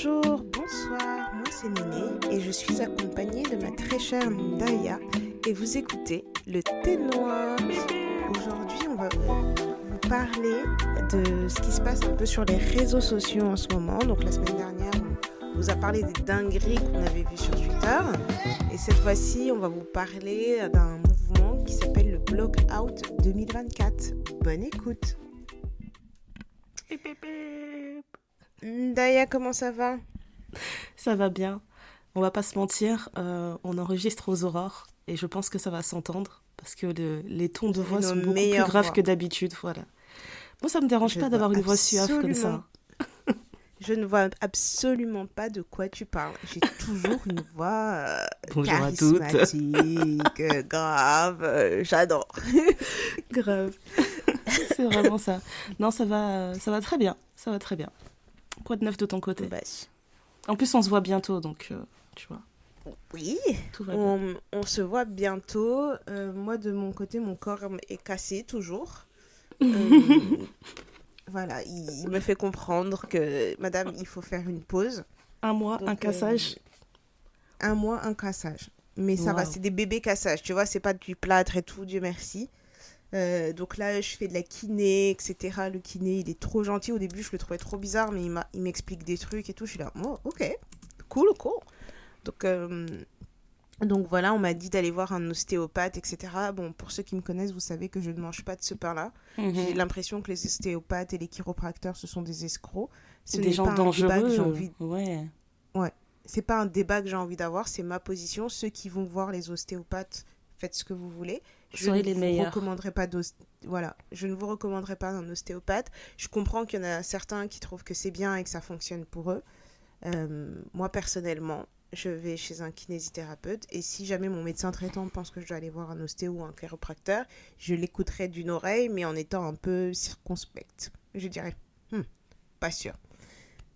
Bonjour, bonsoir, moi c'est Néné et je suis accompagnée de ma très chère Ndaya et vous écoutez le thé noir. Aujourd'hui on va vous parler de ce qui se passe un peu sur les réseaux sociaux en ce moment. Donc la semaine dernière on vous a parlé des dingueries qu'on avait vues sur Twitter et cette fois-ci on va vous parler d'un mouvement qui s'appelle le Blockout 2024. Bonne écoute. Ndaya, comment ça va? Ça va bien. On va pas se mentir, on enregistre aux aurores et je pense que ça va s'entendre parce que les tons de Vous avez voix nos sont beaucoup plus meilleures graves voix. que d'habitude, voilà. Moi, ça me dérange Je pas vois d'avoir une voix suave comme absolument, ça. je ne vois absolument pas de quoi tu parles. J'ai toujours une voix Bonjour à toutes. charismatique, grave, j'adore. Grave. C'est vraiment ça. Non, ça va très bien. Ça va très bien. Quoi de neuf de ton côté? Bah, En plus, on se voit bientôt, donc tu vois, oui, tout va bien. on se voit bientôt. Moi, de mon côté, mon corps est cassé toujours. Euh, voilà, il me fait comprendre que, madame, il faut faire une pause. Un mois, un Donc, cassage. un mois, un cassage. Mais ça va, Waouh. c'est des bébés cassages, tu vois, c'est pas du plâtre et tout, Dieu merci. Donc là, je fais de la kiné, etc. Le kiné, il est trop gentil. Au début, je le trouvais trop bizarre, mais il m'explique des trucs et tout. Je suis là, oh, ok, cool, cool. Donc, donc voilà, on m'a dit d'aller voir un ostéopathe, etc. Bon, pour ceux qui me connaissent, vous savez que je ne mange pas de ce pain-là. J'ai Mhm. l'impression que les ostéopathes et les chiropracteurs, ce sont des escrocs. Ce Des n'est gens pas un débat que j'ai dangereux, envie... ouais. Ouais, c'est pas un débat que j'ai envie d'avoir, c'est ma position. Ceux qui vont voir les ostéopathes, faites ce que vous voulez. Je ne Soyez les vous meilleurs. recommanderai pas voilà, je ne vous recommanderai pas un ostéopathe. Je comprends qu'il y en a certains qui trouvent que c'est bien et que ça fonctionne pour eux. Moi personnellement, je vais chez un kinésithérapeute et si jamais mon médecin traitant pense que je dois aller voir un ostéo ou un chiropracteur, je l'écouterai d'une oreille mais en étant un peu circonspecte. Je dirais, Hmm, pas sûr.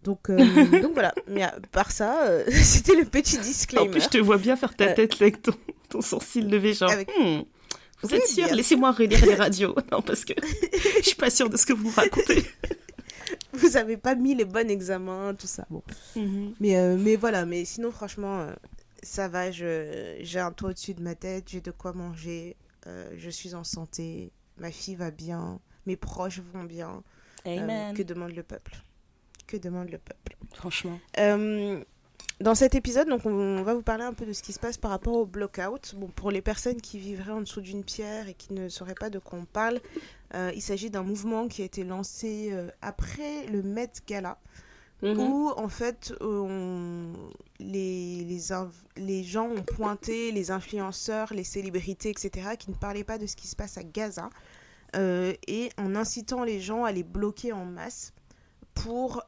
Donc voilà, mais à part ça, c'était le petit En plus, disclaimer. je te vois bien faire ta Euh, tête avec ton sourcil levé, genre, avec... vous Oui, êtes sûr? bien sûr, Laissez-moi relire les radios. Non, parce que je suis pas sûre de ce que vous racontez. vous avez pas mis les bons examens, tout ça. Bon. Mhm. Mais voilà, mais sinon, franchement, ça va, j'ai un toit au-dessus de ma tête, j'ai de quoi manger, je suis en santé, ma fille va bien, mes proches vont bien. Que Amen. demande le peuple? Que demande le peuple? Franchement. Euh, Dans cet épisode, donc, on va vous parler un peu de ce qui se passe par rapport au blockout. Bon, pour les personnes qui vivraient en dessous d'une pierre et qui ne sauraient pas de quoi on parle, il s'agit d'un mouvement qui a été lancé après le Met Gala, Mhm. où en fait les gens ont pointé les influenceurs, les célébrités, etc., qui ne parlaient pas de ce qui se passe à Gaza, et en incitant les gens à les bloquer en masse pour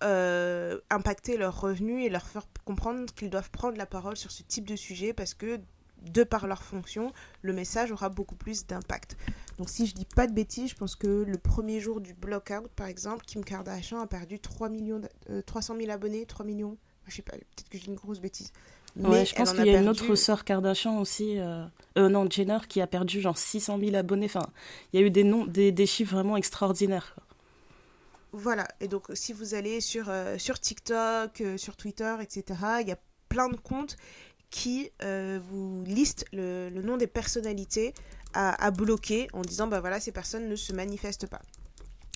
impacter leurs revenus et leur faire comprendre qu'ils doivent prendre la parole sur ce type de sujet parce que de par leur fonction, le message aura beaucoup plus d'impact. Donc si je dis pas de bêtises, je pense que le premier jour du blockout, par exemple, Kim Kardashian a perdu 300 000 abonnés, 3 millions, je sais pas, peut-être que j'ai une grosse bêtise. Ouais, Mais je elle pense en qu'il a y a une autre perdu, sœur Kardashian aussi. Non, Jenner, qui a perdu genre 600 000 abonnés. Enfin, il y a eu des chiffres vraiment extraordinaires, quoi. voilà. Et donc si vous allez sur TikTok, sur Twitter, etc., il y a plein de comptes qui vous liste le nom des personnalités à bloquer en disant bah voilà, ces personnes ne se manifestent pas.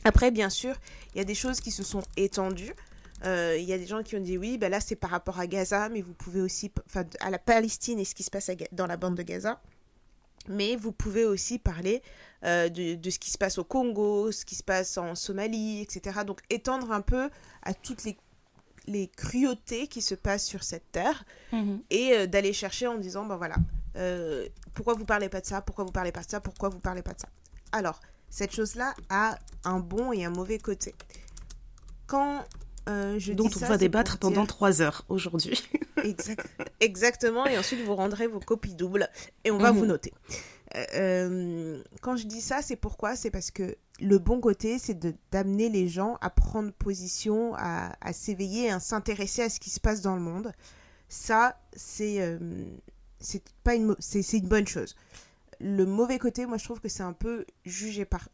Après, bien sûr, il y a des choses qui se sont étendues. Il y a des gens qui ont dit oui, bah là c'est par rapport à Gaza, mais vous pouvez aussi, enfin à la Palestine et ce qui se passe dans la bande de Gaza, mais vous pouvez aussi parler de ce qui se passe au Congo, ce qui se passe en Somalie, etc. Donc étendre un peu à toutes les cruautés qui se passent sur cette terre Mhm. et d'aller chercher en disant ben voilà, pourquoi vous parlez pas de ça, pourquoi vous parlez pas de ça, pourquoi vous parlez pas de ça. Alors cette chose là a un bon et un mauvais côté. Quand je Dont dis on ça, va c'est pour débattre pendant dire 3 heures aujourd'hui. exactement, et ensuite vous rendrez vos copies doubles et on va vous Mhm. noter. Quand je dis ça, c'est pourquoi? C'est parce que le bon côté, c'est d'amener les gens à prendre position, à s'éveiller, à s'intéresser à ce qui se passe dans le monde. Ça, c'est pas c'est une bonne chose. Le mauvais côté, moi, je trouve que c'est un peu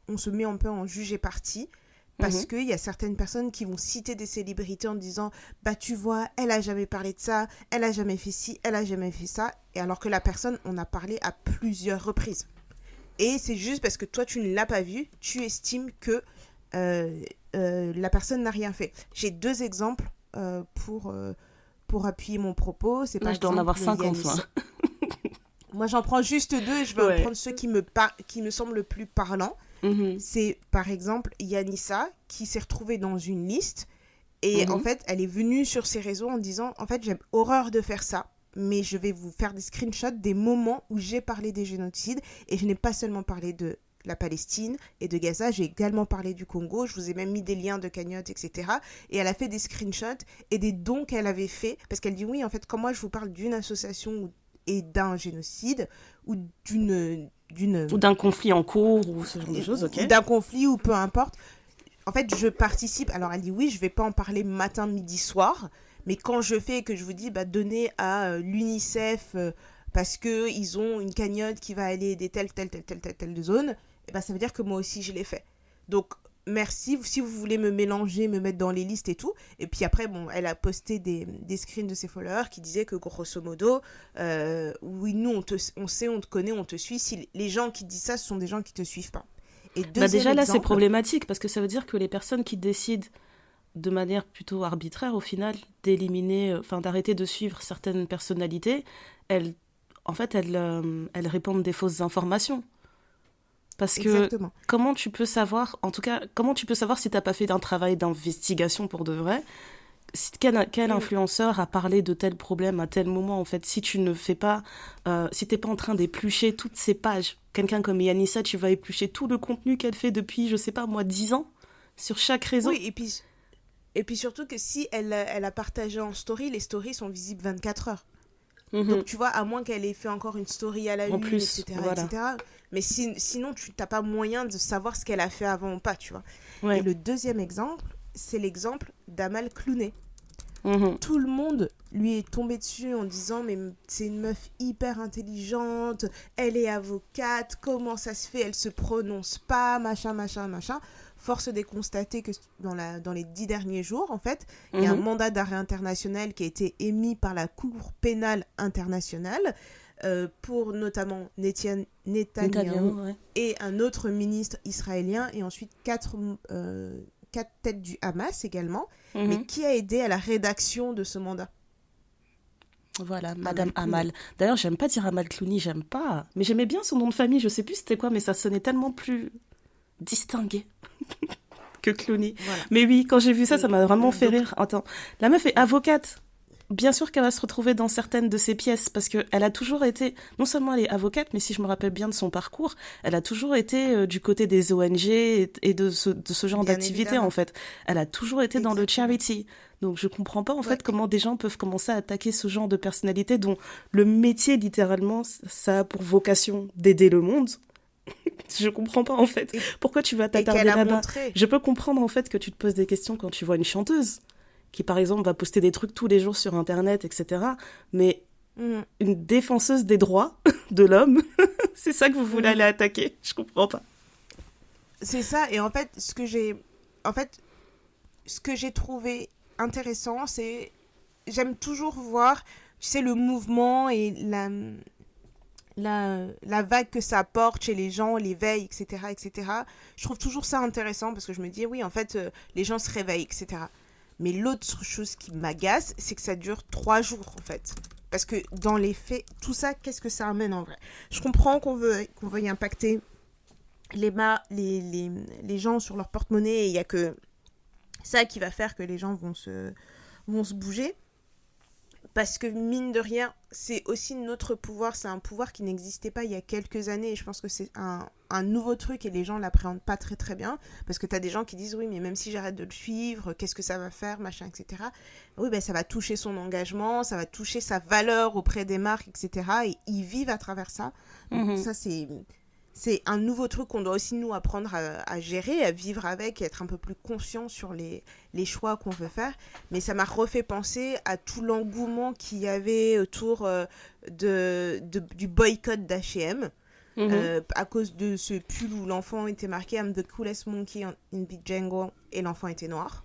on se met un peu en juge et parti Parce Mhm. qu'il y a certaines personnes qui vont citer des célébrités en disant bah tu vois, elle a jamais parlé de ça, elle a jamais fait ci, elle a jamais fait ça, et alors que la personne on a parlé à plusieurs reprises. Et c'est juste parce que toi tu ne l'as pas vu, tu estimes que euh, la personne n'a rien fait. J'ai deux exemples pour appuyer mon propos. C'est Là, par je dois en avoir exemple 50, moi. Yanis. Moi j'en prends juste deux et je vais en Ouais. prendre ceux qui me semblent le plus parlants. Mhm. C'est par exemple Yanissa qui s'est retrouvée dans une liste et en Mhm. fait elle est venue sur ses réseaux en disant en fait j'ai horreur de faire ça mais je vais vous faire des screenshots des moments où j'ai parlé des génocides et je n'ai pas seulement parlé de la Palestine et de Gaza, j'ai également parlé du Congo, je vous ai même mis des liens de cagnotte, etc. Et elle a fait des screenshots et des dons qu'elle avait fait, parce qu'elle dit oui, en fait, quand moi je vous parle d'une association et d'un génocide, ou Ou d'un conflit en cours, ou ce genre de choses, ok. ou d'un conflit, ou peu importe, en fait, je participe. Alors, elle dit oui, je vais pas en parler matin, midi, soir. Mais quand je fais et que je vous dis, bah, donnez à l'UNICEF parce que ils ont une cagnotte qui va aller aider telle zone, et bah, ça veut dire que moi aussi, je l'ai fait. Donc, merci. Si vous voulez me mélanger, me mettre dans les listes et tout. Et puis après, bon, elle a posté des screens de ses followers qui disaient que grosso modo, oui, nous, on sait, on te connaît, on te suit. Si les gens qui disent ça, ce sont des gens qui te suivent pas. Et Bah deuxième déjà là, c'est exemple, problématique parce que ça veut dire que les personnes qui décident de manière plutôt arbitraire au final d'éliminer, enfin d'arrêter de suivre certaines personnalités, elles, en fait, elles répandent des fausses informations. Parce que exactement. comment tu peux savoir, en tout cas, comment tu peux savoir si t'as pas fait un travail d'investigation pour de vrai, quel Mm. influenceur a parlé de tel problème à tel moment, en fait, si tu ne fais pas, si t'es pas en train d'éplucher toutes ces pages, quelqu'un comme Yanissa, tu vas éplucher tout le contenu qu'elle fait depuis, je sais pas moi, 10 ans, sur chaque Oui, réseau. et puis surtout que si elle a partagé en story, les stories sont visibles 24 heures. Donc Mhm. tu vois, à moins qu'elle ait fait encore une story à la En une, plus, etc. voilà. etc. Mais sinon, tu n'as pas moyen de savoir ce qu'elle a fait avant ou pas, tu vois. Et Ouais. le deuxième exemple, c'est l'exemple d'Amal Clooney. Mhm. Tout le monde lui est tombé dessus en disant mais c'est une meuf hyper intelligente, elle est avocate, comment ça se fait, elle se prononce pas, machin, machin, machin. Force est de constater que dans les 10 derniers jours, en fait, il y a un Mhm. mandat d'arrêt international qui a été émis par la Cour pénale internationale pour notamment Netanyahou Netanyahou, ouais. et un autre ministre israélien et ensuite quatre têtes du Hamas également, mais Mhm. qui a aidé à la rédaction de ce mandat? Voilà, Madame Amal Clooney. Amal. D'ailleurs, j'aime pas dire Amal Clooney, j'aime pas. Mais j'aimais bien son nom de famille, je sais plus c'était quoi, mais ça sonnait tellement plus distingué que Clooney. Voilà. Mais oui, quand j'ai vu ça, ça Et m'a vraiment fait donc, rire. Attends, la meuf est avocate. Bien sûr qu'elle va se retrouver dans certaines de ses pièces, parce qu'elle a toujours été, non seulement elle est avocate, mais si je me rappelle bien de son parcours, elle a toujours été du côté des ONG et de ce genre bien d'activité, en évidemment. fait. Elle a toujours été dans le Exactement. charity. Donc je comprends pas, en Ouais. fait, comment des gens peuvent commencer à attaquer ce genre de personnalité dont le métier, littéralement, ça a pour vocation d'aider le monde. Je comprends pas, en fait. Et, Pourquoi tu vas et qu'elle t'attarder a là-bas? montré. Je peux comprendre, en fait, que tu te poses des questions quand tu vois une chanteuse qui par exemple va poster des trucs tous les jours sur internet, etc. Mais Mhm, une défenseuse des droits de l'homme, c'est ça que vous voulez mhm. aller attaquer? Je comprends pas. C'est ça. Et en fait, en fait, ce que j'ai trouvé intéressant, c'est, j'aime toujours voir, tu sais, le mouvement et la vague que ça apporte chez les gens, l'éveil, etc., etc. Je trouve toujours ça intéressant parce que je me dis, oui, en fait, les gens se réveillent, etc. Mais l'autre chose qui m'agace, c'est que ça dure 3 jours, en fait. Parce que dans les faits, tout ça, qu'est-ce que ça amène en vrai? Je comprends qu'on veuille impacter les gens sur leur porte-monnaie et il n'y a que ça qui va faire que les gens vont se bouger. Parce que mine de rien, c'est aussi notre pouvoir, c'est un pouvoir qui n'existait pas il y a quelques années et je pense que c'est un nouveau truc et les gens l'appréhendent pas très très bien parce que tu as des gens qui disent oui mais même si j'arrête de le suivre, qu'est-ce que ça va faire, machin, etc. Oui ben ça va toucher son engagement, ça va toucher sa valeur auprès des marques, etc. Et ils vivent à travers ça. Donc Mhm. ça c'est un nouveau truc qu'on doit aussi nous apprendre à gérer, à vivre avec, et être un peu plus conscient sur les choix qu'on veut faire. Mais ça m'a refait penser à tout l'engouement qu'il y avait autour du boycott d'H&M. Mhm. à cause de ce pull où l'enfant était marqué I'm the coolest monkey in the jungle et l'enfant était noir.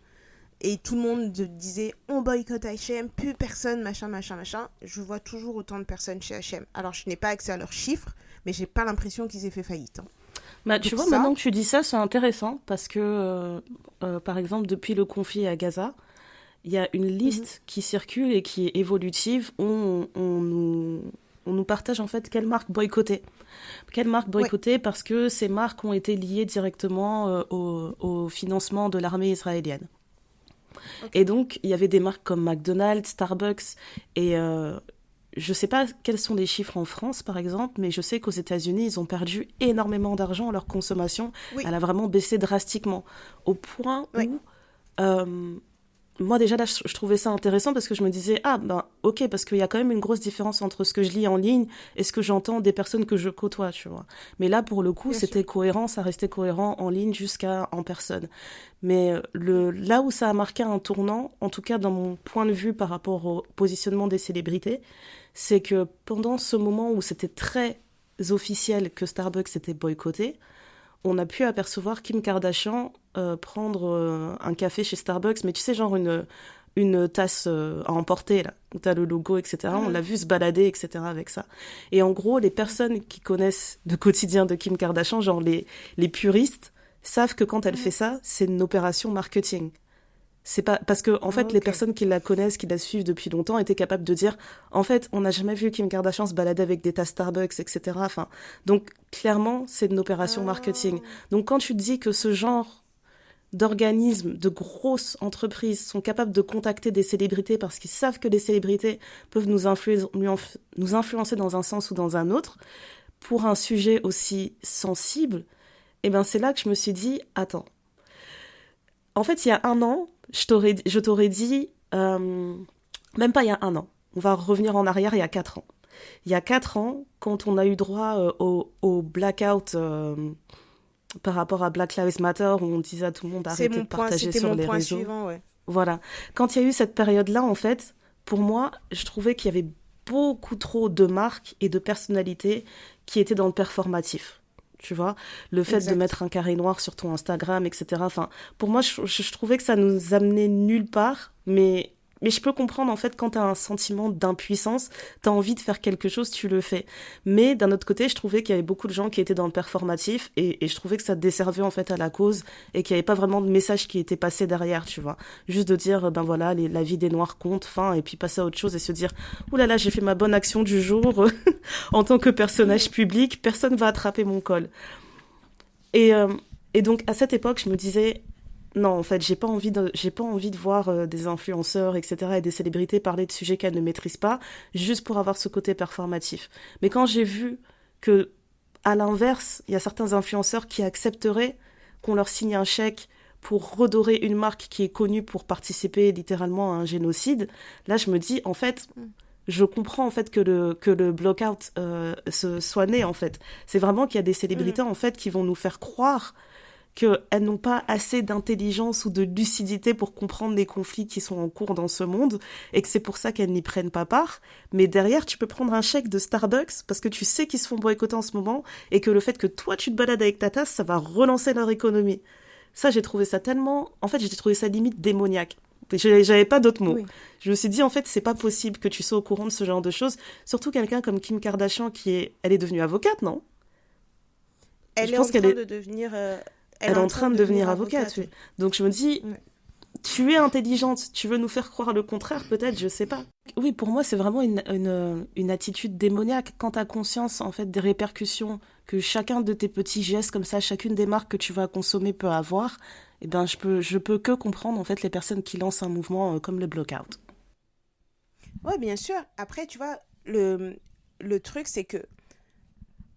Et tout le monde disait on boycotte H&M, plus personne, machin, machin, machin. Je vois toujours autant de personnes chez H&M. Alors je n'ai pas accès à leurs chiffres, mais j'ai pas l'impression qu'ils aient fait faillite, hein. Bah, tu Donc vois, ça, maintenant que tu dis ça, c'est intéressant parce que, par exemple, depuis le conflit à Gaza, il y a une mhm, liste qui circule et qui est évolutive où on nous partage en fait quelles marques boycotter. Quelles marques ouais, boycotter parce que ces marques ont été liées directement au financement de l'armée israélienne. ok. Et donc, il y avait des marques comme McDonald's, Starbucks, et je ne sais pas quels sont les chiffres en France, par exemple, mais je sais qu'aux États-Unis, ils ont perdu énormément d'argent. Leur consommation, Oui, elle a vraiment baissé drastiquement, au point ouais, où euh, moi déjà là je trouvais ça intéressant parce que je me disais ah ben ok parce qu'il y a quand même une grosse différence entre ce que je lis en ligne et ce que j'entends des personnes que je côtoie, tu vois. Mais là pour le coup bien sûr. c'était cohérent, ça restait cohérent en ligne jusqu'à en personne. Mais le là où ça a marqué un tournant, en tout cas dans mon point de vue par rapport au positionnement des célébrités, c'est que pendant ce moment où c'était très officiel que Starbucks était boycotté, on a pu apercevoir Kim Kardashian prendre un café chez Starbucks, mais tu sais, genre une tasse à emporter, là, où t'as le logo, etc. On l'a Mhm. vu se balader, etc. avec ça. Et en gros, les personnes qui connaissent le quotidien de Kim Kardashian, genre les puristes, savent que quand elle fait Mhm. ça, c'est une opération marketing. C'est pas parce que en fait les Ok. personnes qui la connaissent, qui la suivent depuis longtemps étaient capables de dire en fait on n'a jamais vu Kim Kardashian se balader avec des tasses Starbucks, etc. Enfin donc clairement c'est une opération marketing. Ah, Donc quand tu te dis que ce genre d'organismes, de grosses entreprises sont capables de contacter des célébrités parce qu'ils savent que les célébrités peuvent nous influencer dans un sens ou dans un autre pour un sujet aussi sensible, et ben c'est là que je me suis dit attends, en fait, il y a un an, je t'aurais dit, même pas il y a un an, on va revenir en arrière il y a 4 ans. Il y a 4 ans, quand on a eu droit au blackout par rapport à Black Lives Matter, où on disait à tout le monde d'arrêter de partager c'était sur mon les point réseaux, suivant, ouais. voilà. Quand il y a eu cette période-là, en fait, pour moi, je trouvais qu'il y avait beaucoup trop de marques et de personnalités qui étaient dans le performatif. Tu vois, le fait de Exact. mettre un carré noir sur ton Instagram, etc. Enfin, pour moi, je trouvais que ça nous amenait nulle part, mais je peux comprendre, en fait, quand tu as un sentiment d'impuissance, tu as envie de faire quelque chose, tu le fais. Mais d'un autre côté, je trouvais qu'il y avait beaucoup de gens qui étaient dans le performatif et je trouvais que ça desservait, en fait, à la cause et qu'il n'y avait pas vraiment de message qui était passé derrière, tu vois. Juste de dire, ben voilà, la vie des Noirs compte, fin, et puis passer à autre chose et se dire, ouh là là, j'ai fait ma bonne action du jour en tant que personnage Mhm. public, personne va attraper mon col. Et, euh, et donc, à cette époque, je me disais, non, en fait, j'ai pas envie de voir des influenceurs, etc., et des célébrités parler de sujets qu'elles ne maîtrisent pas, juste pour avoir ce côté performatif. Mais quand j'ai vu que, à l'inverse, il y a certains influenceurs qui accepteraient qu'on leur signe un chèque pour redorer une marque qui est connue pour participer littéralement à un génocide, là, je me dis, en fait, je comprends en fait que le blockout soit né en fait. C'est vraiment qu'il y a des célébrités Mhm. en fait qui vont nous faire croire qu'elles n'ont pas assez d'intelligence ou de lucidité pour comprendre les conflits qui sont en cours dans ce monde et que c'est pour ça qu'elles n'y prennent pas part. Mais derrière, tu peux prendre un chèque de Starbucks parce que tu sais qu'ils se font boycotter en ce moment et que le fait que toi tu te balades avec ta tasse, ça va relancer leur économie. Ça, j'ai trouvé ça tellement... En fait, j'ai trouvé ça limite démoniaque. J'avais pas d'autres mots. Oui. Je me suis dit, en fait, c'est pas possible que tu sois au courant de ce genre de choses. Surtout quelqu'un comme Kim Kardashian Elle est devenue avocate, non? Je Elle est en pense qu'elle train est... de devenir, elle Elle est est en en train train de de devenir devenir avocate, avocate, oui. oui. Donc je me dis, Ouais. tu es intelligente, tu veux nous faire croire le contraire, peut-être, je sais pas. Oui, pour moi, c'est vraiment une attitude démoniaque. Quand t'as conscience, en fait, des répercussions que chacun de tes petits gestes comme ça, chacune des marques que tu vas consommer peut avoir, eh ben, je peux que comprendre, en fait, les personnes qui lancent un mouvement comme le blockout. Ouais, bien sûr. Après, tu vois, le truc, c'est que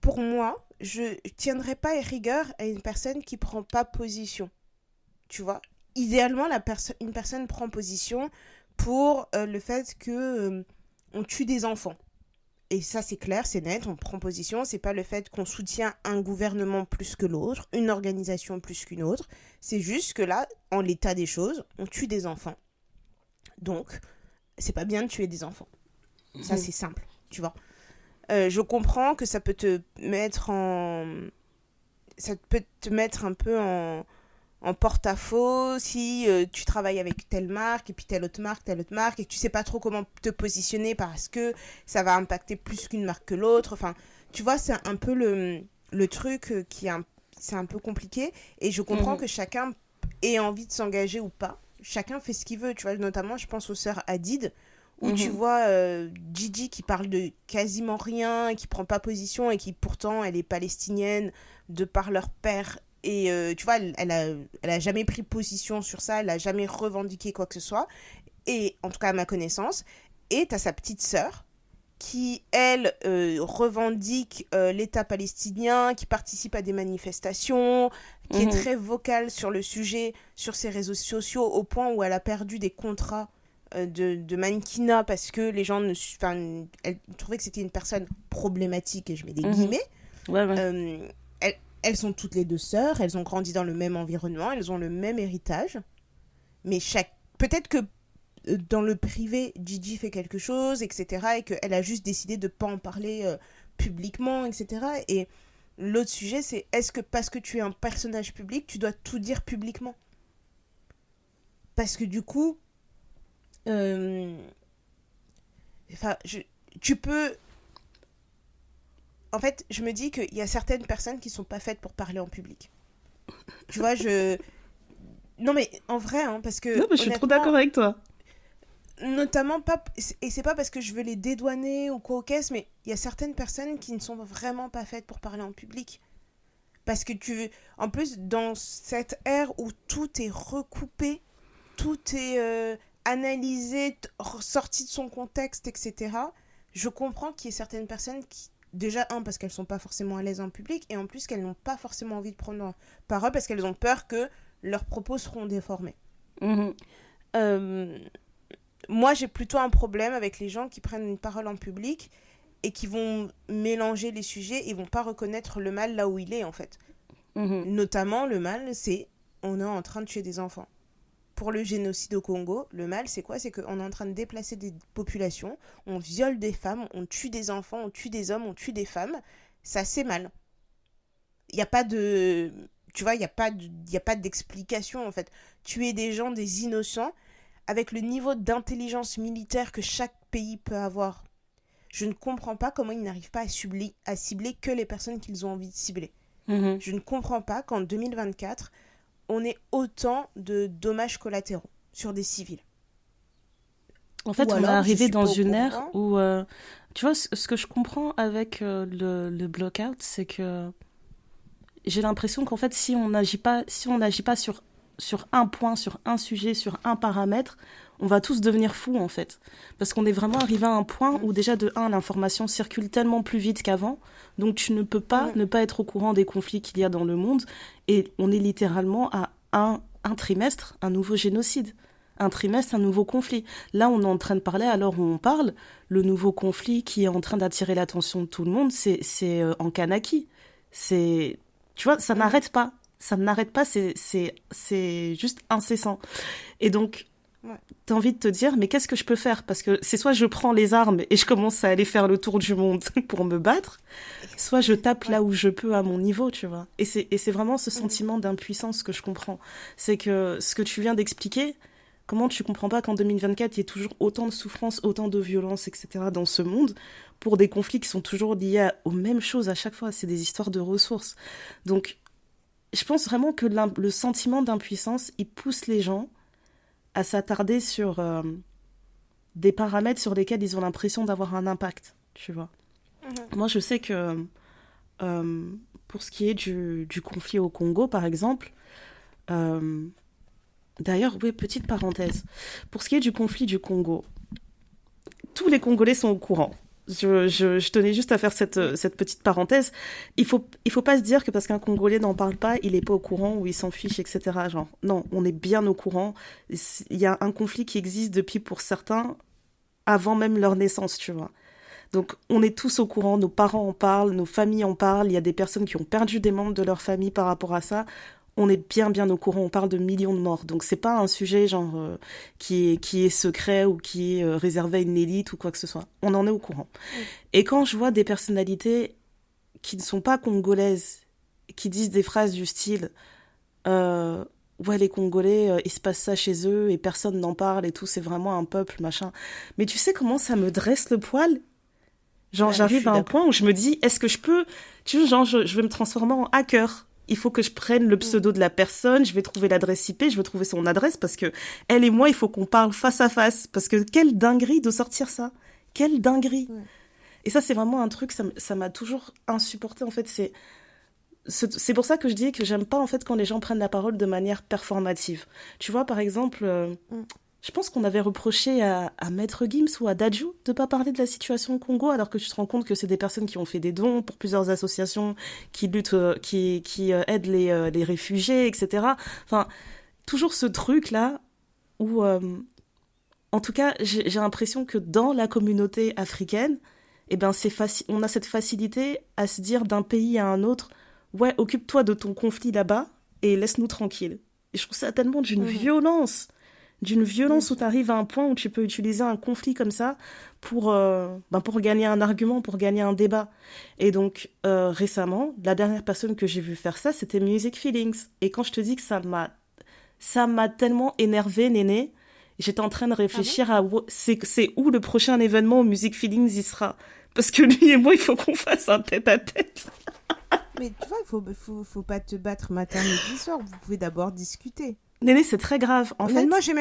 pour moi, je tiendrai pas rigueur à une personne qui prend pas position. Tu vois, idéalement, une personne prend position pour le fait que on tue des enfants. Et ça, c'est clair, c'est net, on prend position. C'est pas le fait qu'on soutient un gouvernement plus que l'autre, une organisation plus qu'une autre. C'est juste que là, en l'état des choses, on tue des enfants. Donc, c'est pas bien de tuer des enfants. Ça, c'est simple, tu vois. Je comprends que ça peut te mettre un peu en porte-à-faux si tu travailles avec telle marque et puis telle autre marque et que tu sais pas trop comment te positionner parce que ça va impacter plus qu'une marque que l'autre. Enfin, tu vois, c'est un peu le truc c'est un peu compliqué et je comprends Mhm. que chacun ait envie de s'engager ou pas. Chacun fait ce qu'il veut, tu vois, notamment je pense aux sœurs Hadid où tu Mhm. vois Gigi qui parle de quasiment rien, qui prend pas position et qui pourtant elle est palestinienne de par leur père et tu vois, elle a jamais pris position sur ça, elle a jamais revendiqué quoi que ce soit, et en tout cas à ma connaissance. Et t'as sa petite sœur qui, elle, revendique l'État palestinien, qui participe à des manifestations, qui est Mhm. très vocale sur le sujet, sur ses réseaux sociaux, au point où elle a perdu des contrats de mannequinat parce que les gens ne... Enfin, elle trouvait que c'était une personne problématique, et je mets des Mhm. guillemets. Ouais, ouais. Elles sont toutes les deux sœurs, elles ont grandi dans le même environnement, elles ont le même héritage, mais chaque... Peut-être que dans le privé, Gigi fait quelque chose, etc., et qu'elle a juste décidé de ne pas en parler publiquement, etc. Et l'autre sujet, c'est est-ce que parce que tu es un personnage public, tu dois tout dire publiquement? Parce que du coup, euh, enfin, tu peux... En fait, je me dis qu'il y a certaines personnes qui sont pas faites pour parler en public. Tu vois, je... Non mais en vrai, hein, parce Non, que mais je suis trop honnêtement, d'accord avec toi. notamment pas, et c'est pas parce que je veux les dédouaner ou quoi aux caisses, mais il y a certaines personnes qui ne sont vraiment pas faites pour parler en public. Parce que en plus, dans cette ère où tout est recoupé, tout est analysé, sorti de son contexte, etc., je comprends qu'il y ait certaines personnes qui, déjà, parce qu'elles sont pas forcément à l'aise en public, et en plus qu'elles n'ont pas forcément envie de prendre parole parce qu'elles ont peur que leurs propos seront déformés. Mhm. Euh, Moi, j'ai plutôt un problème avec les gens qui prennent une parole en public et qui vont mélanger les sujets et vont pas reconnaître le mal là où il est, en fait. Mhm. Notamment, le mal, c'est on est en train de tuer des enfants. Pour le génocide au Congo, le mal, c'est quoi? C'est qu'on est en train de déplacer des populations, on viole des femmes, on tue des enfants, on tue des hommes, on tue des femmes. Ça, c'est mal. Il n'y a pas de... Tu vois, y a pas d'explication, en fait. Tuer des gens, des innocents, avec le niveau d'intelligence militaire que chaque pays peut avoir, je ne comprends pas comment ils n'arrivent pas à cibler que les personnes qu'ils ont envie de cibler. Mhm. Je ne comprends pas qu'en 2024, on ait autant de dommages collatéraux sur des civils. En Ou fait, on est alors, je arrivé suis dans pas au une ère courant. où, tu vois, ce que je comprends avec le blockout, c'est que j'ai l'impression qu'en fait, si on n'agit pas sur un point, sur un sujet, sur un paramètre, on va tous devenir fous, en fait. Parce qu'on est vraiment arrivé à un point Mhm, où déjà, de un, l'information circule tellement plus vite qu'avant, donc tu ne peux pas mhm, ne pas être au courant des conflits qu'il y a dans le monde, et on est littéralement à un trimestre, un nouveau génocide. Un trimestre, un nouveau conflit. Là, on est en train de parler, alors où on parle, le nouveau conflit qui est en train d'attirer l'attention de tout le monde, c'est en Kanaki. C'est, tu vois, ça mhm. n'arrête pas. Ça n'arrête pas, c'est juste incessant. Et donc, Ouais. t'as envie de te dire, mais qu'est-ce que je peux faire? Parce que c'est soit je prends les armes et je commence à aller faire le tour du monde pour me battre, soit je tape Ouais. là où je peux à mon niveau, tu vois. Et c'est vraiment ce Mhm, sentiment d'impuissance que je comprends. C'est que ce que tu viens d'expliquer, comment tu comprends pas qu'en 2024, il y ait toujours autant de souffrance, autant de violence, etc. dans ce monde, pour des conflits qui sont toujours liés aux mêmes choses à chaque fois. C'est des histoires de ressources. Donc, je pense vraiment que le sentiment d'impuissance, il pousse les gens à s'attarder sur des paramètres sur lesquels ils ont l'impression d'avoir un impact, tu vois. mhm, Moi, je sais que euh, pour ce qui est du conflit au Congo, par exemple, euh, d'ailleurs, oui, petite parenthèse, pour ce qui est du conflit du Congo, tous les Congolais sont au courant. Je tenais juste à faire oui. cette petite parenthèse. Il faut pas se dire que parce qu'un Congolais n'en parle pas, il est pas au courant ou il s'en fiche, etc. Genre, non, on est bien au courant. Il y a un conflit qui existe depuis, pour certains, avant même leur naissance, tu vois. Donc, on est tous au courant, nos parents en parlent, nos familles en parlent, il y a des personnes qui ont perdu des membres de leur famille par rapport à ça. on est bien au courant, on parle de millions de morts, donc c'est pas un sujet genre qui est secret ou qui est réservé à une élite ou quoi que ce soit. On en est au courant. Et quand je vois des personnalités qui ne sont pas congolaises, qui disent des phrases du style ouais, les Congolais, il se passe ça chez eux et personne n'en parle et tout, c'est vraiment un peuple, machin. Mais tu sais comment ça me dresse le poil? Genre, Ouais, je j'arrive suis à un d'accord. point où je me dis, est-ce que je peux, tu vois, genre, je vais me transformer en hacker. Il faut que je prenne le Mm. pseudo de la personne, je vais trouver l'adresse IP, je vais trouver son adresse parce que elle et moi, il faut qu'on parle face à face. Parce que quelle dinguerie de sortir ça. Quelle dinguerie. Ouais. Et ça, c'est vraiment un truc, ça m'a toujours insupporté. En fait, c'est pour ça que je dis que j'aime pas, en fait, quand les gens prennent la parole de manière performative. Tu vois, par exemple, Mm. je pense qu'on avait reproché à Maître Gims ou à Dadju de pas parler de la situation au Congo, alors que tu te rends compte que c'est des personnes qui ont fait des dons pour plusieurs associations qui luttent, qui aident les réfugiés, etc. Enfin, toujours ce truc-là où, en tout cas, j'ai l'impression que dans la communauté africaine, eh ben, on a cette facilité à se dire d'un pays à un autre, ouais, occupe-toi de ton conflit là-bas et laisse-nous tranquilles. Et je trouve ça tellement Mhm. d'une Bien violence où tu sûr. arrives à un point où tu peux utiliser un conflit comme ça pour gagner un argument, pour gagner un débat. Et donc, récemment, la dernière personne que j'ai vu faire ça, c'était Music Feelings. Et quand je te dis que ça m'a tellement énervé, Néné, j'étais en train de Ah bon? réfléchir à c'est où le prochain événement au Music Feelings y sera. Parce que lui et moi, il faut qu'on fasse un tête-à-tête. Mais tu vois, faut pas te battre matin, midi, soir. Vous pouvez d'abord discuter. Néné, c'est très grave. En Honnêtement, fait, j'ai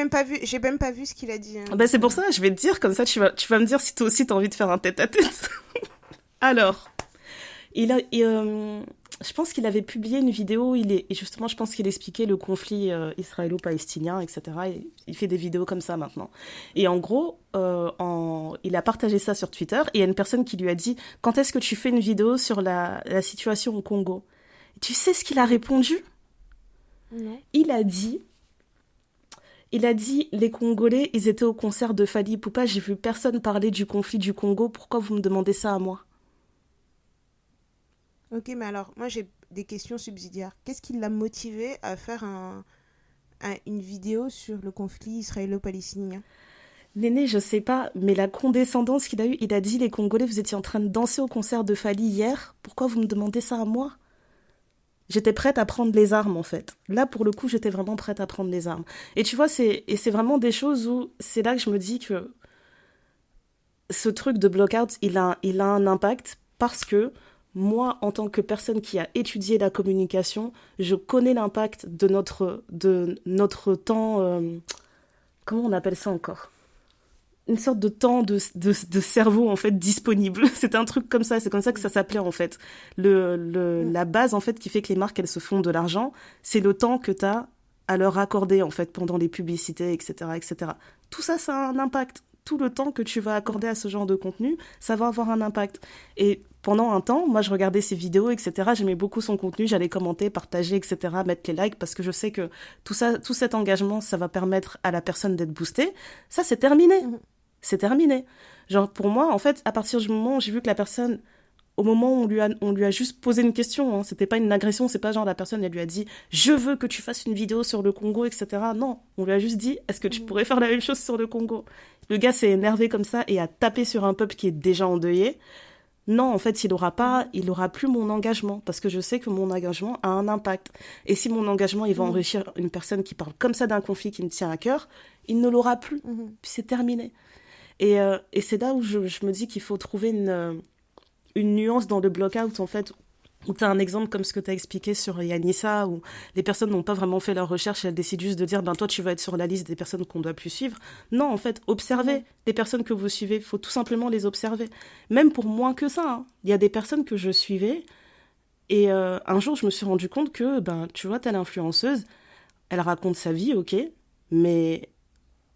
même pas vu ce qu'il a dit, hein, ben donc, c'est pour ça, je vais te dire, comme ça, tu vas me dire si toi aussi t'as envie de faire un tête-à-tête. Alors, je pense qu'il avait publié une vidéo, et justement, je pense qu'il expliquait le conflit israélo-palestinien, etc. Il fait des vidéos comme ça maintenant. Et en gros, il a partagé ça sur Twitter, et il y a une personne qui lui a dit, quand est-ce que tu fais une vidéo sur la situation au Congo? Et tu sais ce qu'il a Mm. répondu? Non. Il a dit, les Congolais, ils étaient au concert de Fally Ipupa, j'ai vu personne parler du conflit du Congo, pourquoi vous me demandez ça à moi? Ok, mais alors, moi j'ai des questions subsidiaires. Qu'est-ce qui l'a motivé à faire une vidéo sur le conflit israélo-palestinien? Néné, je sais pas, mais la condescendance qu'il a eue, il a dit, les Congolais, vous étiez en train de danser au concert de Fally hier, pourquoi vous me demandez ça à moi? J'étais prête à prendre les armes, en fait. Là, pour le coup, j'étais vraiment prête à prendre les armes. Et tu vois, c'est vraiment des choses où c'est là que je me dis que ce truc de blockout, il a un impact parce que moi, en tant que personne qui a étudié la communication, je connais l'impact de notre temps. Comment on appelle ça encore? Une sorte de temps de cerveau en fait disponible. C'est un truc comme ça, c'est comme ça que ça s'appelait en fait. Mm. La base en fait qui fait que les marques elles se font de l'argent, c'est le temps que tu as à leur accorder en fait pendant les publicités, etc., etc. Tout ça, ça a un impact. Tout le temps que tu vas accorder à ce genre de contenu, ça va avoir un impact. Et pendant un temps, moi je regardais ses vidéos, etc. J'aimais beaucoup son contenu, j'allais commenter, partager, etc., mettre les likes parce que je sais que tout ça, tout cet engagement, ça va permettre à la personne d'être boostée. Ça, c'est terminé, Mm. c'est terminé. Genre, pour moi, en fait, à partir du moment où j'ai vu que la personne, au moment où on lui a juste posé une question, hein, c'était pas une agression, c'est pas genre la personne, elle lui a dit, je veux que tu fasses une vidéo sur le Congo, etc. Non, on lui a juste dit, est-ce que tu Mm. pourrais faire la même chose sur le Congo? Le gars s'est énervé comme ça et a tapé sur un peuple qui est déjà endeuillé. Non, en fait, Mm. il aura plus mon engagement parce que je sais que mon engagement a un impact. Et si mon engagement, il va Mm. enrichir une personne qui parle comme ça d'un conflit qui me tient à cœur, il ne l'aura plus. Mm. Puis c'est terminé. Et c'est là où je me dis qu'il faut trouver une nuance dans le block-out, en fait, où tu as un exemple comme ce que tu as expliqué sur Yanissa, où les personnes n'ont pas vraiment fait leur recherche, elles décident juste de dire, ben toi, tu vas être sur la liste des personnes qu'on doit plus suivre. Non, en fait, observez Mm. les personnes que vous suivez, il faut tout simplement les observer. Même pour moins que ça, hein. Il y a des personnes que je suivais, et un jour, je me suis rendu compte que, ben, tu vois, telle influenceuse, elle raconte sa vie, ok, mais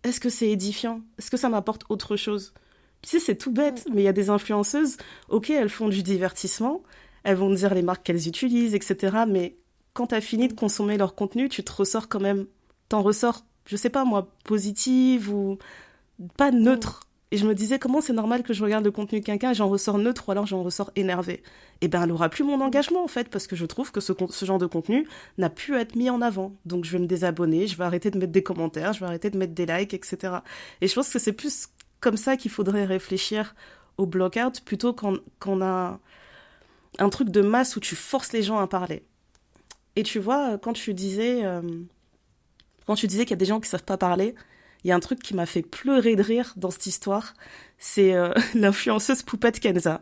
est-ce que c'est édifiant? Est-ce que ça m'apporte autre chose? Tu sais, c'est tout Mm. bête, mais il y a des influenceuses, ok, elles font du divertissement, elles vont dire les marques qu'elles utilisent, etc. Mais quand t'as fini de Mm. consommer leur contenu, tu te ressors quand même, t'en ressors, je sais pas moi, positive ou pas Mm. neutre. Et je me disais, comment c'est normal que je regarde le contenu de quelqu'un et j'en ressors neutre ou alors j'en ressors énervé. Et ben, elle aura plus mon engagement, en fait, parce que je trouve que ce genre de contenu n'a pu être mis en avant. Donc, je vais me désabonner, je vais arrêter de mettre des commentaires, je vais arrêter de mettre des likes, etc. Et je pense que c'est plus comme ça qu'il faudrait réfléchir au block-out, plutôt qu'on a un truc de masse où tu forces les gens à parler. Et tu vois, quand tu disais qu'il y a des gens qui savent pas parler, il y a un truc qui m'a fait pleurer de rire dans cette histoire, c'est l'influenceuse Poupette Kenza.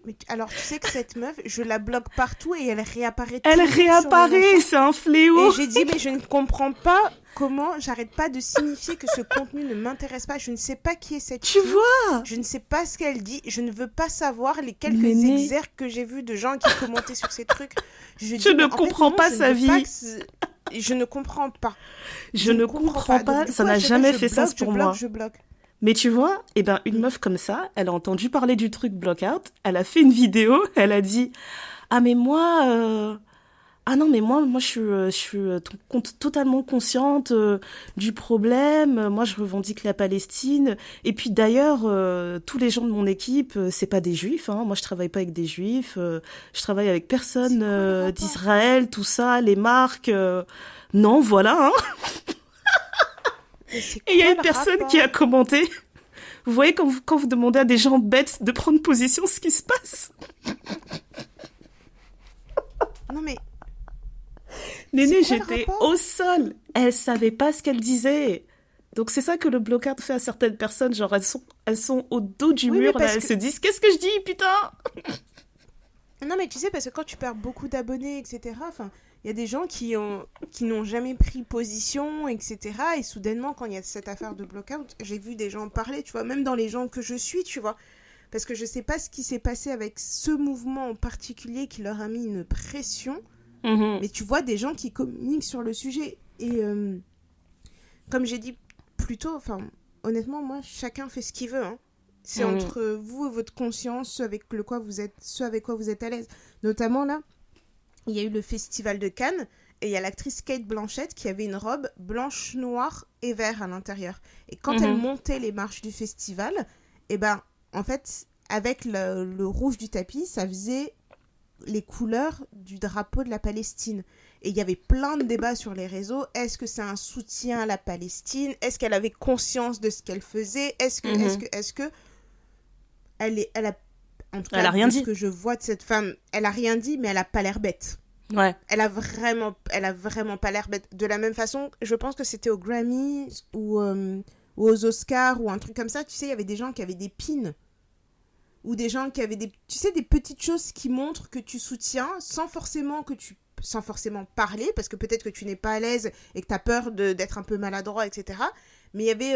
Mais alors, tu sais que cette meuf, je la bloque partout et elle réapparaît Elle toujours sur les réapparaît, machins. c'est un fléau. Et j'ai dit, mais je ne comprends pas comment j'arrête pas de signifier que ce contenu ne m'intéresse pas. Je ne sais pas qui est cette Tu fille. vois? Je ne sais pas ce qu'elle dit. Je ne veux pas savoir les quelques Néné. exergues que j'ai vus de gens qui commentaient sur ces trucs. Je dis, ne mais en fait, comprends non, pas je ne sa veux vie. pas je ne comprends pas. Je ne comprends pas, Donc, du ça coup, à n'a chaque fois, jamais je fait bloque, sens pour moi. Je bloque. Mais tu vois, eh ben, une meuf comme ça, elle a entendu parler du truc block-out, elle a fait une vidéo, elle a dit « Ah mais moi, ah non mais moi je suis totalement consciente du problème, moi je revendique la Palestine, et puis d'ailleurs, tous les gens de mon équipe, c'est pas des juifs, hein. Moi je travaille pas avec des juifs, je travaille avec C'est personne quoi le rapport? d'Israël, tout ça, les marques, non voilà, hein. Mais c'est Et il y a quoi une le personne qui a rapport? commenté. Vous voyez quand vous demandez à des gens bêtes de prendre position, ce qui se passe. Non mais, Néné, c'est quoi le j'étais rapport? au sol. Elle savait pas ce qu'elle disait. Donc c'est ça que le blocard fait à certaines personnes. Genre elles sont au dos du Oui, mais mur, là, parce elles que... se disent qu'est-ce que je dis, putain. Non mais tu sais, parce que quand tu perds beaucoup d'abonnés, etc., enfin, il y a des gens qui n'ont jamais pris position, etc., et soudainement, quand il y a cette affaire de blockout, j'ai vu des gens parler, tu vois, même dans les gens que je suis, tu vois, parce que je sais pas ce qui s'est passé avec ce mouvement en particulier qui leur a mis une pression, Mhm. mais tu vois des gens qui communiquent sur le sujet. Et comme j'ai dit plus tôt, enfin, honnêtement, moi, chacun fait ce qu'il veut, hein. C'est Mhm. entre vous et votre conscience, ce avec quoi vous êtes à l'aise. Notamment là, il y a eu le festival de Cannes et il y a l'actrice Kate Blanchett qui avait une robe blanche, noire et vert à l'intérieur. Et quand elle Mhm. montait les marches du festival, et ben en fait, avec le rouge du tapis, ça faisait les couleurs du drapeau de la Palestine. Et il y avait plein de débats sur les réseaux. Est-ce que c'est un soutien à la Palestine? Est-ce qu'elle avait conscience de ce qu'elle faisait? Mhm. Est-ce que elle a, en tout Elle cas, a rien de ce dit. que je vois de cette femme, elle a rien dit, mais elle a pas l'air bête. Ouais. Elle a vraiment pas l'air bête. De la même façon, je pense que c'était aux Grammys ou aux Oscars ou un truc comme ça. Tu sais, il y avait des gens qui avaient des pins ou des gens qui avaient tu sais, des petites choses qui montrent que tu soutiens sans forcément parler, parce que peut-être que tu n'es pas à l'aise et que tu as peur d'être un peu maladroit, etc. Mais il y avait,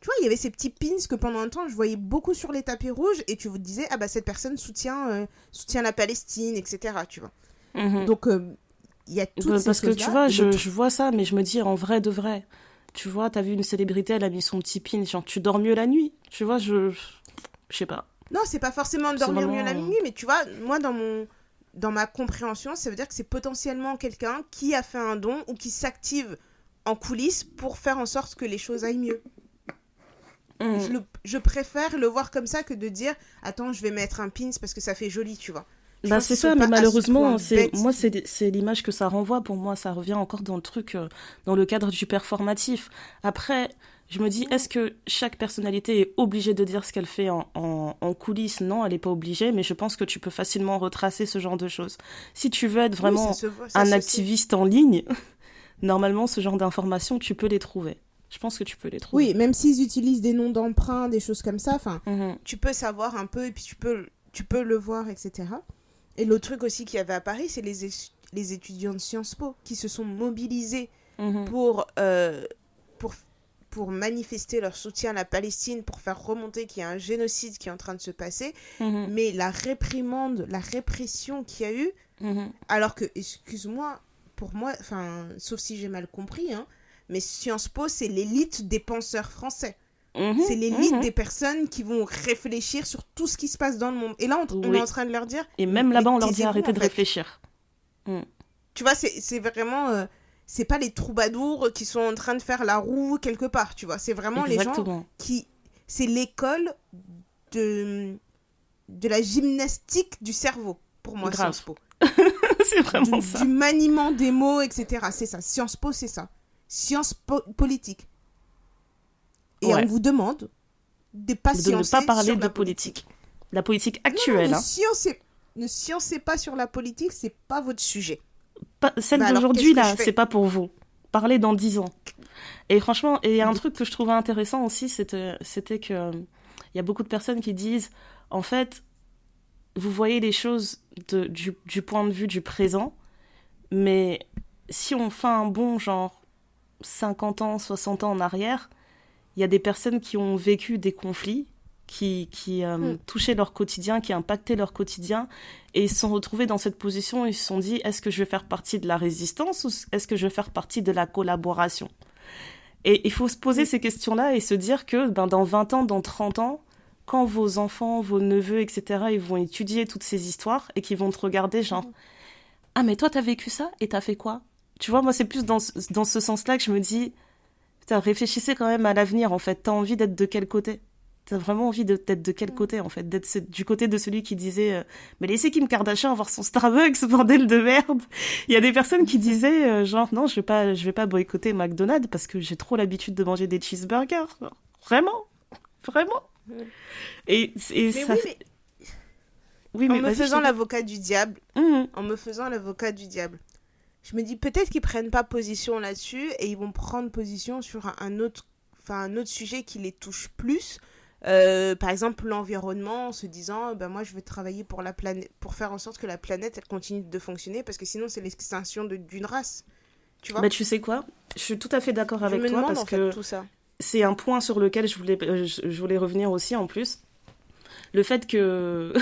tu vois, il y avait ces petits pins que pendant un temps, je voyais beaucoup sur les tapis rouges et tu vous disais, ah bah cette personne soutient la Palestine, etc. Tu vois. Mhm. Donc, il y a toutes ces Parce que tu choses-là. vois, Et le je vois ça, mais je me dis en vrai de vrai. Tu vois, t'as vu une célébrité, elle a mis son petit pin, genre tu dors mieux la nuit. Tu vois, je sais pas. Non, c'est pas forcément C'est dormir mieux vraiment. la nuit, mais tu vois, moi, dans ma compréhension, ça veut dire que c'est potentiellement quelqu'un qui a fait un don ou qui s'active en coulisses pour faire en sorte que les choses aillent mieux. Mhm. Je préfère le voir comme ça que de dire attends, je vais mettre un pins parce que ça fait joli, tu vois. Je Bah pense c'est qu'ils sont ça, mais pas à ce point malheureusement, bêtes. c'est l'image que ça renvoie. Pour moi, ça revient encore dans le truc, dans le cadre du performatif. Après, je me dis, est-ce que chaque personnalité est obligée de dire ce qu'elle fait en coulisses? Non, elle n'est pas obligée, mais je pense que tu peux facilement retracer ce genre de choses. Si tu veux être Oui, ça vraiment se voit, ça un se sait. activiste en ligne, normalement, ce genre d'informations, tu peux les trouver. Je pense que tu peux les trouver. Oui, même s'ils utilisent des noms d'emprunt, des choses comme ça, enfin, Mhm. tu peux savoir un peu et puis tu peux le voir, etc. Et l'autre truc aussi qu'il y avait à Paris, c'est les étudiants de Sciences Po qui se sont mobilisés Mhm. pour, pour, pour manifester leur soutien à la Palestine, pour faire remonter qu'il y a un génocide qui est en train de se passer. Mhm. Mais la réprimande, la répression qu'il y a eu, Mhm. alors que, excuse-moi, pour moi, enfin, sauf si j'ai mal compris, hein, mais Sciences Po, c'est l'élite des penseurs français. Mhm. C'est l'élite Mhm. des personnes qui vont réfléchir sur tout ce qui se passe dans le monde. Et là, on est en Oui. train de leur dire, Et même mais là-bas, on leur dit taisez-vous arrêtez en de fait. réfléchir. Mhm. Tu vois, c'est vraiment... c'est pas les troubadours qui sont en train de faire la roue quelque part, tu vois. C'est vraiment les gens Exactement. qui... C'est l'école de la gymnastique du cerveau, pour moi, Grave. Sciences Po. C'est vraiment ça. Du maniement des mots, etc. C'est ça. Sciences Po, c'est ça. Sciences politiques. Et Ouais. on vous demande de pas De ne sciencer pas parler sur de la politique. La politique Non, actuelle, ne hein. sciencez pas sur la politique, c'est pas votre sujet. Celle Bah alors, d'aujourd'hui, qu'est-ce que là, je fais? c'est pas pour vous. Parlez dans 10 ans. Et franchement, il y a un truc que je trouvais intéressant aussi, c'était que il y a beaucoup de personnes qui disent, en fait, vous voyez les choses du point de vue du présent, mais si on fait un bond genre 50 ans, 60 ans en arrière, il y a des personnes qui ont vécu des conflits qui touchaient leur quotidien, qui impactaient leur quotidien, et ils se sont retrouvés dans cette position, ils se sont dit, est-ce que je vais faire partie de la résistance ou est-ce que je vais faire partie de la collaboration? Et il faut se poser ces questions-là et se dire que dans 20 ans, dans 30 ans, quand vos enfants, vos neveux, etc., ils vont étudier toutes ces histoires et qu'ils vont te regarder genre, ah mais toi t'as vécu ça et t'as fait quoi? Tu vois, moi c'est plus dans ce sens-là que je me dis, putain, réfléchissez quand même à l'avenir en fait, t'as envie d'être de quel côté? T'as vraiment envie d'être de quel côté en fait? D'être du côté de celui qui disait mais laissez Kim Kardashian avoir son Starbucks, bordel de merde. Il y a des personnes qui disaient genre non, je vais pas boycotter McDonald's parce que j'ai trop l'habitude de manger des cheeseburgers. Vraiment? Vraiment? Et Mais ça oui, fait... mais Oui, en mais me vas-y, je faisant t'en- l'avocat du diable, Mhm. je me dis peut-être qu'ils prennent pas position là-dessus et ils vont prendre position sur un autre sujet qui les touche plus. Par exemple, l'environnement, en se disant, ben moi je veux travailler pour la planète, pour faire en sorte que la planète elle continue de fonctionner parce que sinon c'est l'extinction d'une race, tu vois. Bah, tu sais quoi? Je suis tout à fait d'accord Je avec me toi demande parce en fait que tout ça. c'est un point sur lequel je voulais revenir aussi en plus. Le fait que,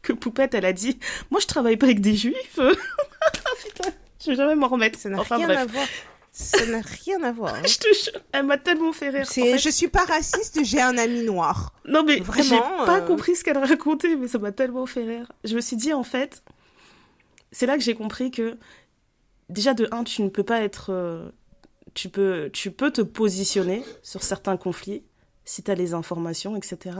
que Poupette, elle a dit, moi je travaille pas avec des juifs. Ah putain, je vais jamais m'en remettre. Ça n'a Enfin rien bref, à voir. Ça n'a rien à voir. Hein. je te jure, elle m'a tellement fait rire. En fait, Je suis pas raciste, j'ai un ami noir. non mais j'ai Vraiment. pas compris ce qu'elle racontait, mais ça m'a tellement fait rire. Je me suis dit en fait, c'est là que j'ai compris que déjà de un, tu ne peux pas être, tu peux te positionner sur certains conflits si tu as les informations, etc.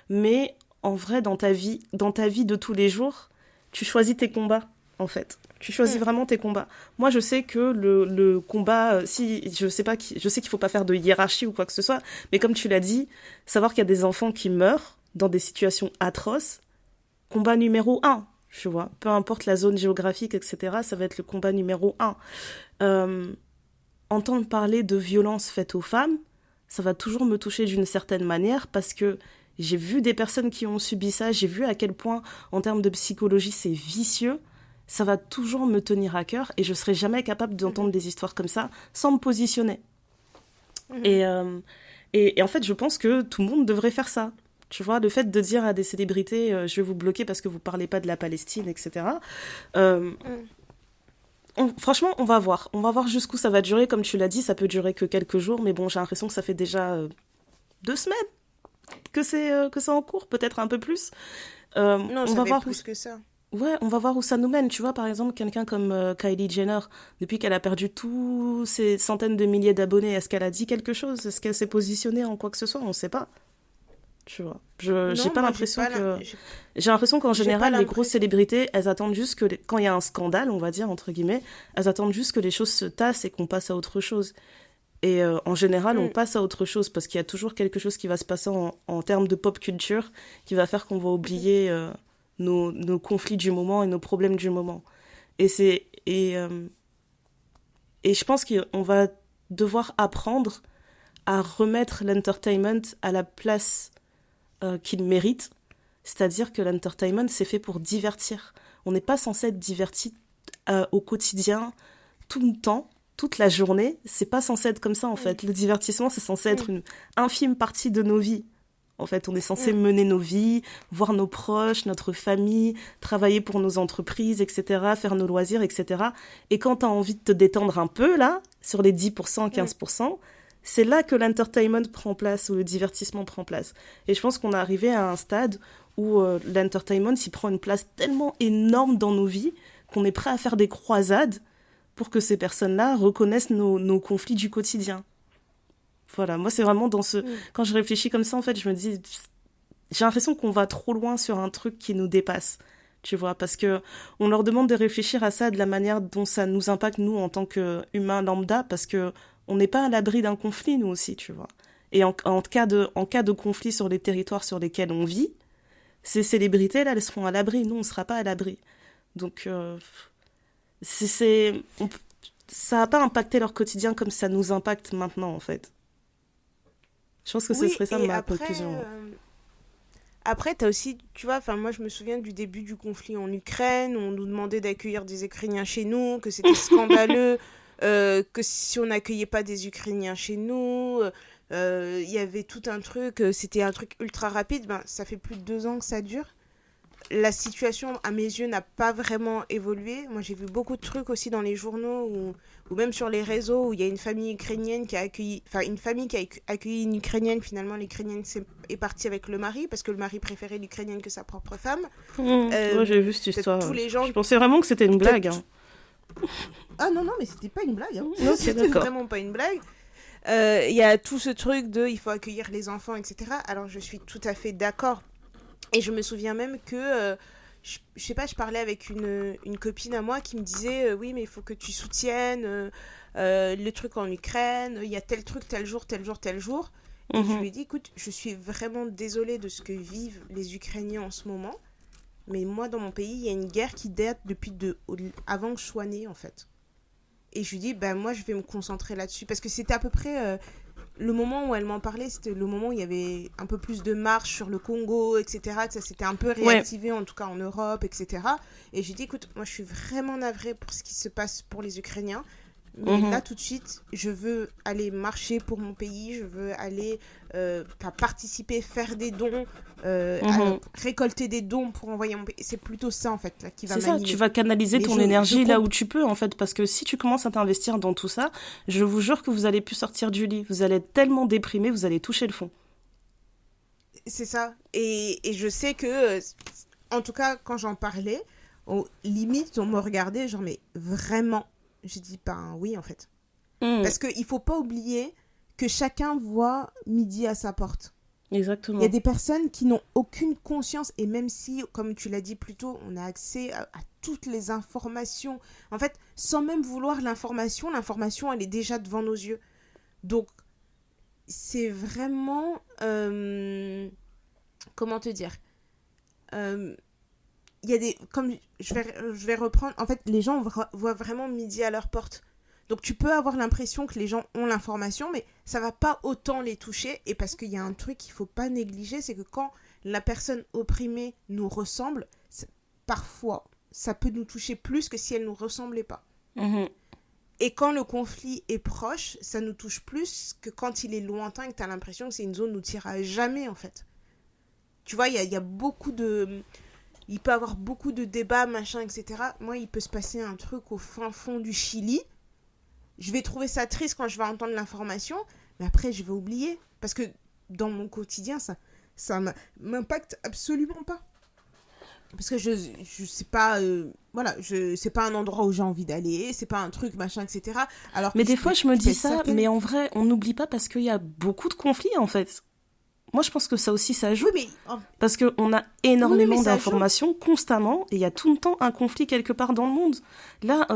Mais en vrai, dans ta vie de tous les jours, tu choisis tes combats, en fait. Tu choisis vraiment tes combats. Moi, je sais que le combat, si je sais pas, je sais qu'il faut pas faire de hiérarchie ou quoi que ce soit, mais comme tu l'as dit, savoir qu'il y a des enfants qui meurent dans des situations atroces, combat numéro un, tu vois. Peu importe la zone géographique, etc., ça va être le combat numéro un. Euh, Entendre parler de violences faites aux femmes, ça va toujours me toucher d'une certaine manière parce que j'ai vu des personnes qui ont subi ça, j'ai vu à quel point, en termes de psychologie, c'est vicieux. Ça va toujours me tenir à cœur et je serai jamais capable d'entendre des histoires comme ça sans me positionner. Et, et en fait, je pense que tout le monde devrait faire ça. Tu vois, le fait de dire à des célébrités, je vais vous bloquer parce que vous parlez pas de la Palestine, etc. Euh, franchement, on va voir. On va voir jusqu'où ça va durer. Comme tu l'as dit, ça peut durer que quelques jours, mais bon, j'ai l'impression que ça fait déjà 2 semaines que c'est en cours, peut-être un peu plus. Non, On ça va fait voir plus que ça. Ouais, on va voir où ça nous mène. Tu vois, par exemple, quelqu'un comme Kylie Jenner, depuis qu'elle a perdu tous ses centaines de milliers d'abonnés, est-ce qu'elle a dit quelque chose? Est-ce qu'elle s'est positionnée en quoi que ce soit? On ne sait pas. Tu vois, j'ai Non, pas moi l'impression que... J'ai l'impression qu'en j'ai pas général, les grosses l'impression. célébrités, elles attendent juste que... Quand il y a un scandale, on va dire, entre guillemets, elles attendent juste que les choses se tassent et qu'on passe à autre chose. Et en général, on passe à autre chose parce qu'il y a toujours quelque chose qui va se passer en termes de pop culture qui va faire qu'on va oublier nos conflits du moment et nos problèmes du moment. Et je pense qu'on va devoir apprendre à remettre l'entertainment à la place qu'il mérite. C'est-à-dire que l'entertainment, c'est fait pour divertir. On n'est pas censé être diverti au quotidien, tout le temps, toute la journée. C'est pas censé être comme ça, en fait. Le divertissement, c'est censé être une infime partie de nos vies. En fait, on est censé mener nos vies, voir nos proches, notre famille, travailler pour nos entreprises, etc., faire nos loisirs, etc. Et quand tu as envie de te détendre un peu, là, sur les 10%, 15%, c'est là que l'entertainment prend place, ou le divertissement prend place. Et je pense qu'on est arrivé à un stade où l'entertainment, il prend une place tellement énorme dans nos vies qu'on est prêt à faire des croisades pour que ces personnes-là reconnaissent nos conflits du quotidien. Voilà, moi c'est vraiment dans ce... Quand je réfléchis comme ça, en fait, je me dis, j'ai l'impression qu'on va trop loin sur un truc qui nous dépasse, tu vois, parce que on leur demande de réfléchir à ça de la manière dont ça nous impacte, nous, en tant qu'humains lambda, parce que on n'est pas à l'abri d'un conflit, nous aussi, tu vois. Et en cas de conflit sur les territoires sur lesquels on vit, ces célébrités-là, elles seront à l'abri, nous, on ne sera pas à l'abri. Donc, ça n'a pas impacté leur quotidien comme ça nous impacte maintenant, en fait. Je pense que ce Oui, serait ça et ma après, conclusion. après, t'as aussi, tu vois, enfin, moi, je me souviens du début du conflit en Ukraine, où on nous demandait d'accueillir des Ukrainiens chez nous, que c'était scandaleux, que si on n'accueillait pas des Ukrainiens chez nous, il y avait tout un truc, c'était un truc ultra rapide. Ben, ça fait plus de 2 ans que ça dure. La situation, à mes yeux, n'a pas vraiment évolué. Moi, j'ai vu beaucoup de trucs aussi dans les journaux ou même sur les réseaux où il y a une famille ukrainienne qui a accueilli, enfin, une famille qui a accueilli une Ukrainienne. Finalement, l'Ukrainienne est partie avec le mari parce que le mari préférait l'Ukrainienne que sa propre femme. Ouais, j'ai vu cette histoire. Tous les gens. Je pensais vraiment que c'était une blague. Hein. Ah non, non, mais c'était pas une blague. Hein. Ok, C'était d'accord. vraiment pas une blague. Il y a tout ce truc de il faut accueillir les enfants, etc. Alors, je suis tout à fait d'accord. Et je me souviens même que, je sais pas, je parlais avec une copine à moi qui me disait oui, mais il faut que tu soutiennes le truc en Ukraine, il y a tel truc, tel jour, tel jour, tel jour. Et je Mhm. lui ai dit écoute, je suis vraiment désolée de ce que vivent les Ukrainiens en ce moment, mais moi, dans mon pays, il y a une guerre qui date depuis avant que je sois née, en fait. Et je lui dis ben moi, je vais me concentrer là-dessus. Parce que c'était à peu près. Le moment où elle m'en parlait, c'était le moment où il y avait un peu plus de marche sur le Congo, etc. Que ça s'était un peu Ouais. réactivé, en tout cas en Europe, etc. Et j'ai dit, écoute, moi je suis vraiment navrée pour ce qui se passe pour les Ukrainiens. Mais Mhm. là, tout de suite, je veux aller marcher pour mon pays, je veux aller participer, faire des dons, Mhm. récolter des dons pour envoyer mon pays. C'est plutôt ça, en fait, là, qui va C'est ça, tu m'animer. vas canaliser Mais ton je énergie là comprends. où tu peux en fait, parce que si tu commences à t'investir dans tout ça, je vous jure que vous allez plus sortir du lit. Vous allez être tellement déprimé, vous allez toucher le fond. C'est ça. Et je sais que, en tout cas, quand j'en parlais, limite, on me regardait, genre, mais vraiment. J'ai dit, ben oui, en fait. Mm, Parce qu'il faut pas oublier que chacun voit midi à sa porte. Il y a exactement. des personnes qui n'ont aucune conscience, et même si, comme tu l'as dit plus tôt, on a accès à toutes les informations. En fait, sans même vouloir l'information, elle est déjà devant nos yeux. Donc, c'est vraiment... comment te dire euh, il y a des comme je vais reprendre en fait les gens voient vraiment midi à leur porte, donc tu peux avoir l'impression que les gens ont l'information mais ça va pas autant les toucher, et parce qu'il y a un truc qu'il faut pas négliger, c'est que quand la personne opprimée nous ressemble, parfois ça peut nous toucher plus que si elle nous ressemblait pas, Mhm. et quand le conflit est proche ça nous touche plus que quand il est lointain et que tu as l'impression que c'est une zone où tu iras jamais, en fait. Tu vois, il y a beaucoup de il peut y avoir beaucoup de débats, machin, etc. Moi, il peut se passer un truc au fin fond du Chili. Je vais trouver ça triste quand je vais entendre l'information, mais après, je vais oublier. Parce que dans mon quotidien, ça m'impacte absolument pas. Parce que je sais pas, voilà, c'est pas un endroit où j'ai envie d'aller, c'est pas un truc, machin, etc. Alors Mais que des fois, je me je peux dis être ça, certaine. mais en vrai, on n'oublie pas parce qu'il y a beaucoup de conflits en fait. Moi, je pense que ça aussi, ça Oui, joue. mais, Parce qu'on a oui, oui, mais énormément ça joue. d'informations constamment et il y a tout le temps un conflit quelque part dans le monde. Là,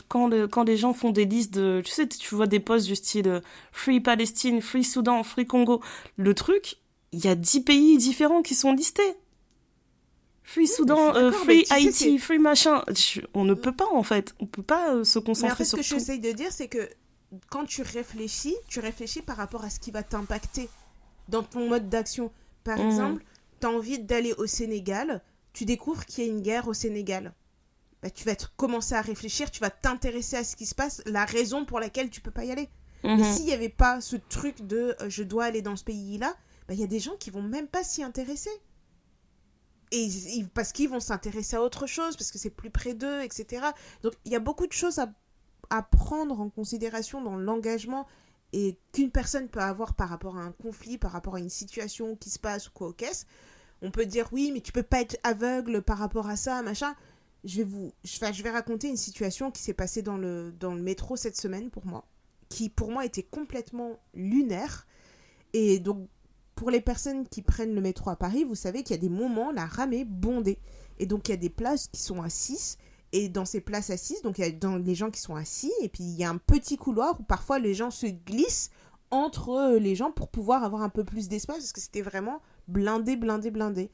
quand les gens font des listes de... Tu sais, tu vois des posts du style Free Palestine, Free Soudan, Free Congo. Le truc, il y a 10 pays différents qui sont listés. Free Oui, mais je suis Soudan, d'accord. Mais Free tu sais, Haïti, Free machin. On ne peut pas en fait. On peut pas se mais en concentrer fait, ce sur que tout. j'essaye de dire, c'est que quand tu réfléchis par rapport à ce qui va t'impacter dans ton mode d'action. Par Mhm, exemple, tu as envie d'aller au Sénégal, tu découvres qu'il y a une guerre au Sénégal. Bah, tu vas commencer à réfléchir, tu vas t'intéresser à ce qui se passe, la raison pour laquelle tu peux pas y aller. Mais mhm, s'il n'y avait pas ce truc de je dois aller dans ce pays-là, bah, il y a des gens qui vont même pas s'y intéresser. Parce qu'ils vont s'intéresser à autre chose, parce que c'est plus près d'eux, etc. Donc il y a beaucoup de choses à prendre en considération dans l'engagement et qu'une personne peut avoir par rapport à un conflit, par rapport à une situation qui se passe ou quoi au caisse. On peut dire oui, mais tu peux pas être aveugle par rapport à ça, machin. je vais raconter une situation qui s'est passée dans le métro cette semaine pour moi, qui pour moi était complètement lunaire. Et donc, pour les personnes qui prennent le métro à Paris, vous savez qu'il y a des moments, la rame est bondée. Et donc, il y a des places qui sont à 6. Et dans ces places à 6, donc il y a les gens qui sont assis. Et puis, il y a un petit couloir où parfois les gens se glissent entre les gens pour pouvoir avoir un peu plus d'espace. Parce que c'était vraiment blindé, blindé, blindé.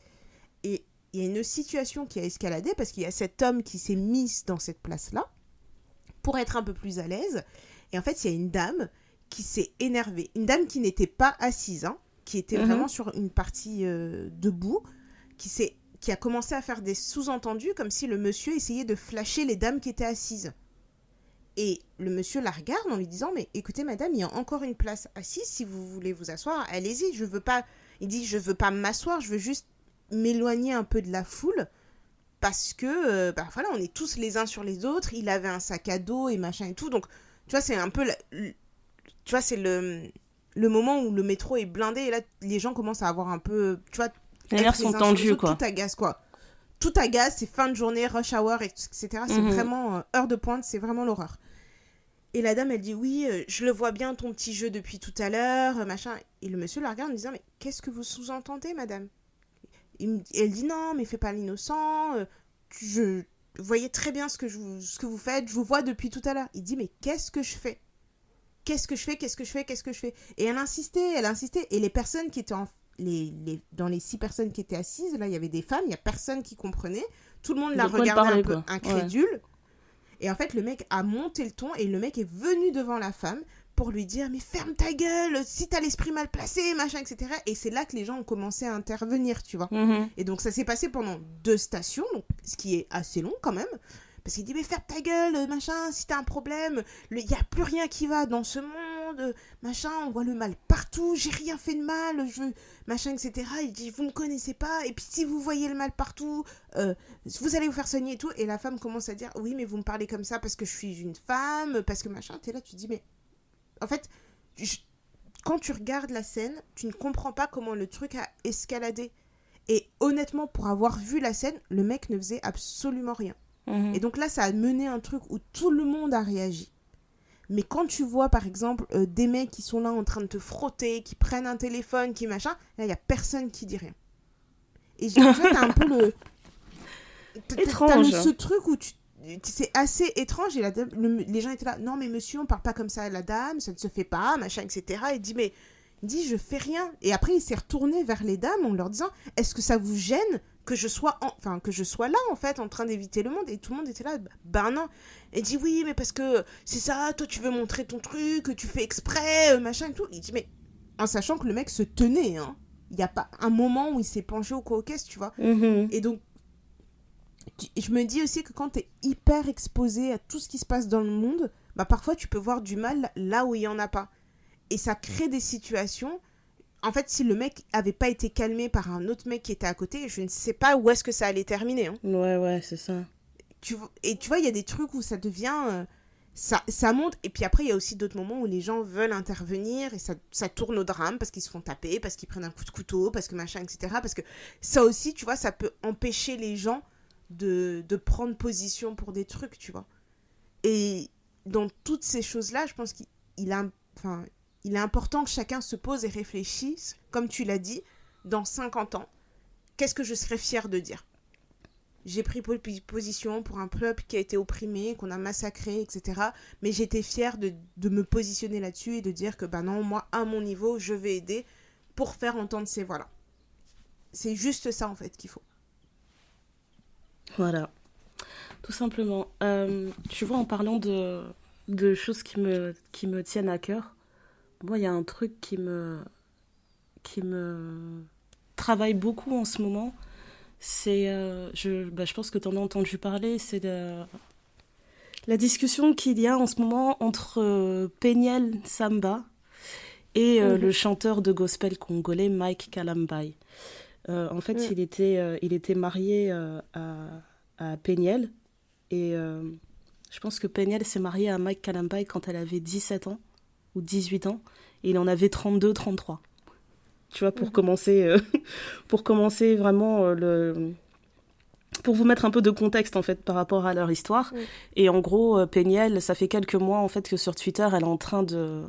Et il y a une situation qui a escaladé parce qu'il y a cet homme qui s'est mis dans cette place-là pour être un peu plus à l'aise. Et en fait, il y a une dame qui s'est énervée. Une dame qui n'était pas assise, hein, qui était vraiment sur une partie debout, qui a commencé à faire des sous-entendus comme si le monsieur essayait de flasher les dames qui étaient assises. Et le monsieur la regarde en lui disant « Mais écoutez, madame, il y a encore une place assise. Si vous voulez vous asseoir, allez-y. Je veux pas... » Il dit « Je veux pas m'asseoir, je veux juste m'éloigner un peu de la foule. » Parce que, voilà, on est tous les uns sur les autres. Il avait un sac à dos et machin et tout. Donc, tu vois, c'est un peu... tu vois, c'est le moment où le métro est blindé. Et là, les gens commencent à avoir un peu... Tu vois, les nerfs sont tendus, quoi. Tout agace, quoi. Tout agace, c'est fin de journée, rush hour, etc. C'est vraiment... heure de pointe, c'est vraiment l'horreur. Et la dame, elle dit « Oui, je le vois bien, ton petit jeu depuis tout à l'heure, machin. » Et le monsieur la regarde en disant « Mais qu'est-ce que vous sous-entendez, madame ?» Elle dit « Non, mais fais pas l'innocent. Vous voyez très bien ce que vous faites. Je vous vois depuis tout à l'heure. » Il dit « Mais qu'est-ce que je fais ? Qu'est-ce que je fais ?» Et elle insistait. Et les personnes qui étaient dans les 6 personnes qui étaient assises, là, il y avait des femmes, il n'y a personne qui comprenait. Tout le monde la regardait un peu incrédule. Ouais. Et en fait, le mec a monté le ton et le mec est venu devant la femme pour lui dire « Mais ferme ta gueule, si t'as l'esprit mal placé, machin, etc. » Et c'est là que les gens ont commencé à intervenir, tu vois. Et donc, ça s'est passé pendant 2 stations, donc, ce qui est assez long quand même. Parce qu'il dit « Mais ferme ta gueule, machin, si t'as un problème, il n'y a plus rien qui va dans ce monde, machin, on voit le mal partout, j'ai rien fait de mal, machin, etc. » Il dit « Vous me connaissez pas, et puis si vous voyez le mal partout, vous allez vous faire soigner et tout. » Et la femme commence à dire « Oui, mais vous me parlez comme ça parce que je suis une femme, parce que machin. » T'es là, tu te dis « Mais en fait, quand tu regardes la scène, tu ne comprends pas comment le truc a escaladé. » Et honnêtement, pour avoir vu la scène, le mec ne faisait absolument rien. Et donc là, ça a mené un truc où tout le monde a réagi. Mais quand tu vois, par exemple, des mecs qui sont là en train de te frotter, qui prennent un téléphone, qui machin, là, il n'y a personne qui dit rien. Et tu vois, t'as un peu le... étrange. T'as ce truc où c'est assez étrange. Et les gens étaient là, non mais monsieur, on parle pas comme ça à la dame, ça ne se fait pas, machin, etc. Et il dit, je fais rien. Et après, il s'est retourné vers les dames en leur disant, est-ce que ça vous gêne que je sois là, en fait, en train d'éviter le monde? Et tout le monde était là, ben non. Et dit, oui, mais parce que c'est ça, toi, tu veux montrer ton truc, tu fais exprès, machin et tout. Il dit, mais en sachant que le mec se tenait, hein. Il n'y a pas un moment où il s'est penché au co-caisse, tu vois. Et donc, je me dis aussi que quand tu es hyper exposé à tout ce qui se passe dans le monde, bah parfois, tu peux voir du mal là où il n'y en a pas. Et ça crée des situations... En fait, si le mec avait pas été calmé par un autre mec qui était à côté, je ne sais pas où est-ce que ça allait terminer. Hein. Ouais, c'est ça. Et tu vois, il y a des trucs où ça devient... ça monte. Et puis après, il y a aussi d'autres moments où les gens veulent intervenir et ça tourne au drame parce qu'ils se font taper, parce qu'ils prennent un coup de couteau, parce que machin, etc. Parce que ça aussi, tu vois, ça peut empêcher les gens de prendre position pour des trucs, tu vois. Et dans toutes ces choses-là, je pense qu'il est important que chacun se pose et réfléchisse, comme tu l'as dit, dans 50 ans, qu'est-ce que je serais fière de dire ? J'ai pris position pour un peuple qui a été opprimé, qu'on a massacré, etc. Mais j'étais fière de me positionner là-dessus et de dire que, non, moi, à mon niveau, je vais aider pour faire entendre ces voix-là. C'est juste ça, en fait, qu'il faut. Voilà. Tout simplement. Tu vois, en parlant de choses qui me tiennent à cœur, moi, il y a un truc qui me travaille beaucoup en ce moment. C'est, je pense que tu en as entendu parler, c'est la discussion qu'il y a en ce moment entre Peniel Samba et le chanteur de gospel congolais Mike Kalambai. En fait, il était marié à Peniel et je pense que Peniel s'est marié à Mike Kalambai quand elle avait 17 ans ou 18 ans, et il en avait 32, 33. Tu vois, pour commencer vraiment pour vous mettre un peu de contexte en fait par rapport à leur histoire. Et en gros, Péniel, ça fait quelques mois en fait que sur Twitter, elle est en train de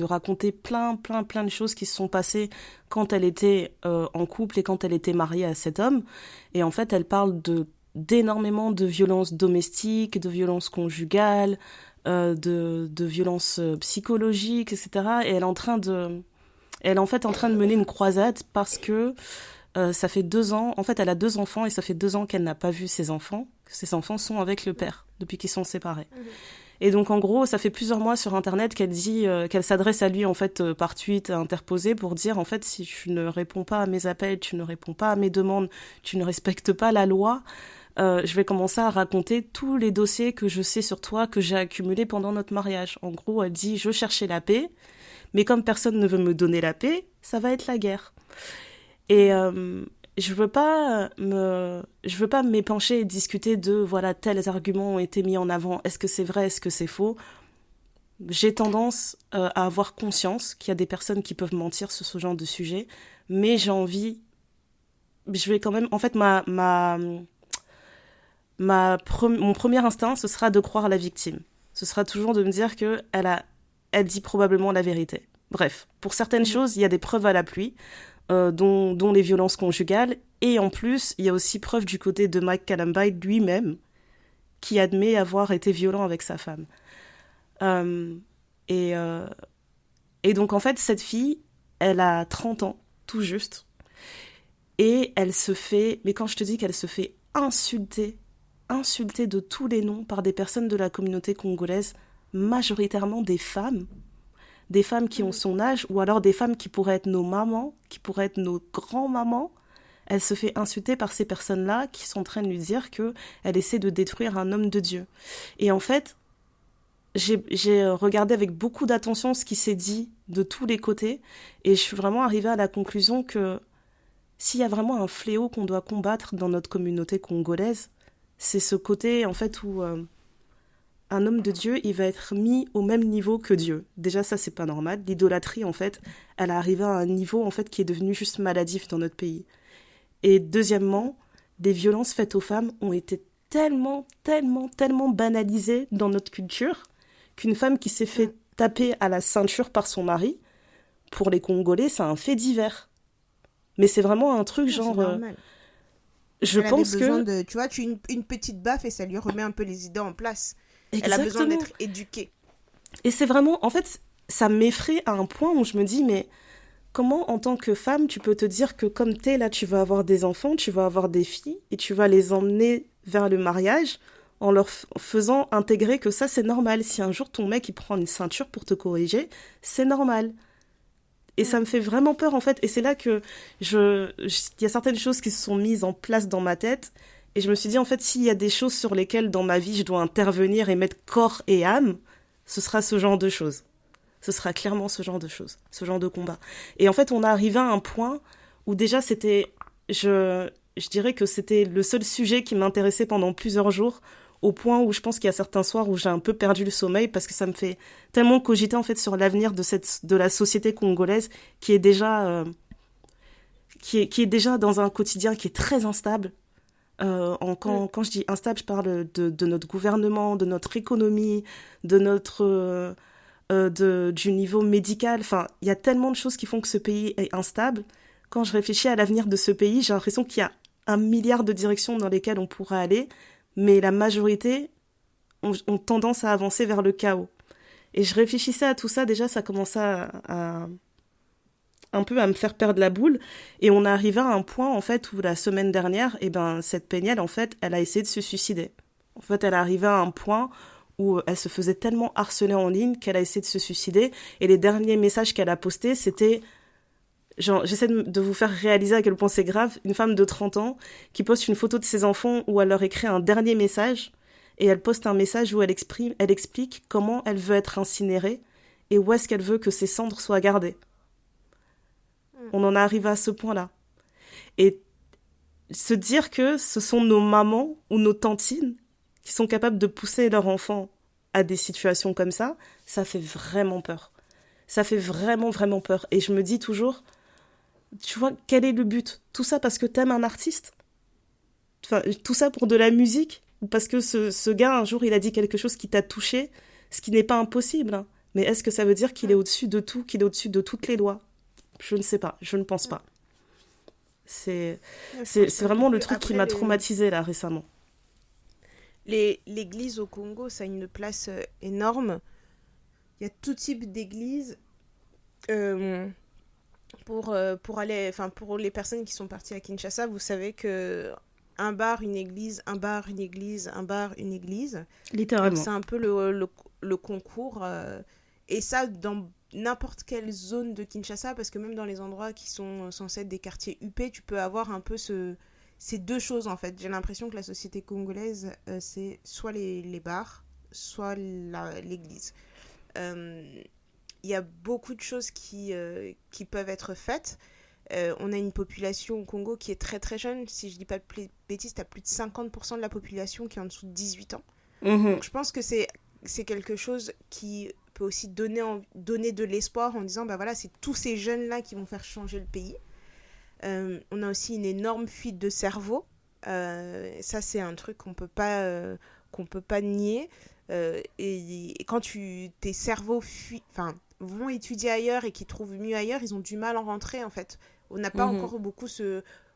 raconter plein de choses qui se sont passées quand elle était en couple et quand elle était mariée à cet homme. Et en fait, elle parle d'énormément de violences domestiques, de violences conjugales, de violences psychologiques, etc. Et elle est en fait en train de mener une croisade parce que ça fait 2 ans, en fait elle a 2 enfants et ça fait 2 ans qu'elle n'a pas vu ses enfants, que ses enfants sont avec le père depuis qu'ils sont séparés. Et donc en gros ça fait plusieurs mois sur internet qu'elle dit qu'elle s'adresse à lui en fait par tweet interposé pour dire en fait si tu ne réponds pas à mes appels, tu ne réponds pas à mes demandes, tu ne respectes pas la loi, je vais commencer à raconter tous les dossiers que je sais sur toi que j'ai accumulés pendant notre mariage. En gros elle dit je cherchais la paix, mais comme personne ne veut me donner la paix, ça va être la guerre. Et je veux pas m'épancher et discuter de voilà tels arguments ont été mis en avant. Est-ce que c'est vrai, est-ce que c'est faux? J'ai tendance à avoir conscience qu'il y a des personnes qui peuvent mentir sur ce genre de sujet, mais je vais quand même en fait mon premier instinct ce sera de croire la victime. Ce sera toujours de me dire que elle dit probablement la vérité. Bref, pour certaines choses, il y a des preuves à l'appui. Dont les violences conjugales. Et en plus, il y a aussi preuve du côté de Mike Callambide lui-même, qui admet avoir été violent avec sa femme. Et donc, en fait, cette fille, elle a 30 ans, tout juste. Et elle se fait... Mais quand je te dis qu'elle se fait insulter de tous les noms par des personnes de la communauté congolaise, majoritairement des femmes qui ont son âge, ou alors des femmes qui pourraient être nos mamans, qui pourraient être nos grands-mamans, elle se fait insulter par ces personnes-là qui sont en train de lui dire qu'elle essaie de détruire un homme de Dieu. Et en fait, j'ai regardé avec beaucoup d'attention ce qui s'est dit de tous les côtés, et je suis vraiment arrivée à la conclusion que s'il y a vraiment un fléau qu'on doit combattre dans notre communauté congolaise, c'est ce côté en fait où... un homme de Dieu, il va être mis au même niveau que Dieu. Déjà, ça, c'est pas normal. L'idolâtrie, en fait, elle est arrivée à un niveau, en fait, qui est devenu juste maladif dans notre pays. Et deuxièmement, les violences faites aux femmes ont été tellement banalisées dans notre culture qu'une femme qui s'est fait taper à la ceinture par son mari, pour les Congolais, c'est un fait divers. Mais c'est vraiment un truc genre... je pense que... tu vois, une petite baffe et ça lui remet un peu les idées en place. Exactement. Elle a besoin d'être éduquée. Et c'est vraiment, en fait, ça m'effraie à un point où je me dis, mais comment en tant que femme, tu peux te dire que comme t'es là, tu vas avoir des enfants, tu vas avoir des filles, et tu vas les emmener vers le mariage en leur faisant intégrer que ça, c'est normal. Si un jour ton mec, il prend une ceinture pour te corriger, c'est normal. Et ça me fait vraiment peur, en fait. Et c'est là que il y a certaines choses qui se sont mises en place dans ma tête. Et je me suis dit, en fait, s'il y a des choses sur lesquelles, dans ma vie, je dois intervenir et mettre corps et âme, ce sera ce genre de choses. Ce sera clairement ce genre de choses, ce genre de combat. Et en fait, on est arrivé à un point où déjà, c'était... Je dirais que c'était le seul sujet qui m'intéressait pendant plusieurs jours, au point où je pense qu'il y a certains soirs où j'ai un peu perdu le sommeil, parce que ça me fait tellement cogiter, en fait, sur l'avenir de la société congolaise, qui est déjà... qui est déjà dans un quotidien qui est très instable. Quand je dis instable, je parle de notre gouvernement, de notre économie, de du niveau médical. Enfin, il y a tellement de choses qui font que ce pays est instable. Quand je réfléchis à l'avenir de ce pays, j'ai l'impression qu'il y a 1 milliard de directions dans lesquelles on pourrait aller, mais la majorité ont tendance à avancer vers le chaos. Et je réfléchissais à tout ça, déjà ça commençait un peu à me faire perdre la boule, et on est arrivé à un point en fait où la semaine dernière, cette Péniel en fait, elle a essayé de se suicider. En fait, elle est arrivée à un point où elle se faisait tellement harceler en ligne qu'elle a essayé de se suicider, et les derniers messages qu'elle a postés, c'était genre, j'essaie de vous faire réaliser à quel point c'est grave, une femme de 30 ans qui poste une photo de ses enfants où elle leur écrit un dernier message, et elle poste un message où elle explique comment elle veut être incinérée et où est-ce qu'elle veut que ses cendres soient gardées. On en est arrivé à ce point-là. Et se dire que ce sont nos mamans ou nos tantines qui sont capables de pousser leurs enfants à des situations comme ça fait vraiment peur. Ça fait vraiment peur. Et je me dis toujours, tu vois, quel est le but? Tout ça parce que t'aimes un artiste? Enfin, tout ça pour de la musique? Ou parce que ce gars, un jour, il a dit quelque chose qui t'a touché, ce qui n'est pas impossible, hein. Mais est-ce que ça veut dire qu'il est au-dessus de tout, qu'il est au-dessus de toutes les lois? Je ne sais pas, je ne pense pas. C'est, Je pense c'est pas non vraiment le plus. truc qui Après, m'a traumatisée là récemment. l'église au Congo, ça a une place énorme. Il y a tout type d'église. Euh, pour aller, enfin, pour les personnes qui sont parties à Kinshasa, vous savez que un bar, une église, un bar, une église, un bar, une église. Donc Littéralement. c'est un peu le concours. Et ça, dans n'importe quelle zone de Kinshasa, parce que même dans les endroits qui sont censés être des quartiers huppés, tu peux avoir un peu ces deux choses en fait. J'ai l'impression que la société congolaise, c'est soit les bars, soit l'église. Euh, il y a beaucoup de choses qui peuvent être faites. On a une population au Congo qui est très très jeune. Si je dis pas de bêtises, tu as plus de 50% de la population qui est en dessous de 18 ans. Mhm, Donc je pense que c'est quelque chose qui peut aussi donner de l'espoir en disant, bah voilà, c'est tous ces jeunes-là qui vont faire changer le pays. On a aussi une énorme fuite de cerveau. Ça, c'est un truc qu'on peut pas nier. Et quand tes cerveaux vont étudier ailleurs et qu'ils trouvent mieux ailleurs, ils ont du mal à en rentrer en fait. On n'a pas mhm. encore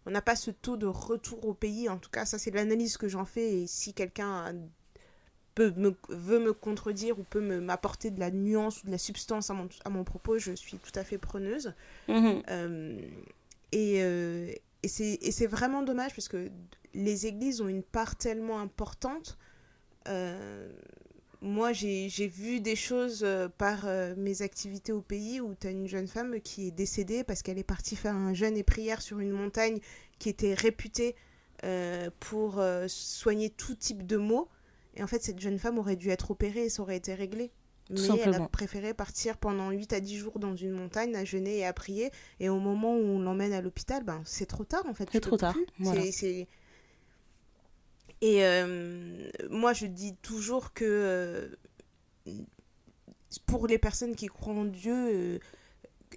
on n'a pas ce taux de retour au pays. En tout cas, ça c'est l'analyse que j'en fais. Et si quelqu'un veut me contredire ou peut m'apporter de la nuance ou de la substance à mon propos, je suis tout à fait preneuse. Mhm. Euh, et c'est vraiment dommage parce que les églises ont une part tellement importante. Euh, Moi, j'ai vu des choses par mes activités au pays où tu as une jeune femme qui est décédée parce qu'elle est partie faire un jeûne et prière sur une montagne qui était réputée pour soigner tout type de maux. Et en fait, cette jeune femme aurait dû être opérée et ça aurait été réglé. Tout Mais elle a simplement. préféré partir pendant 8 à 10 jours dans une montagne à jeûner et à prier. Et au moment où on l'emmène à l'hôpital, ben, c'est trop tard en fait, C'est tu peux trop tard. plus. Voilà. Et moi, je dis toujours que pour les personnes qui croient en Dieu,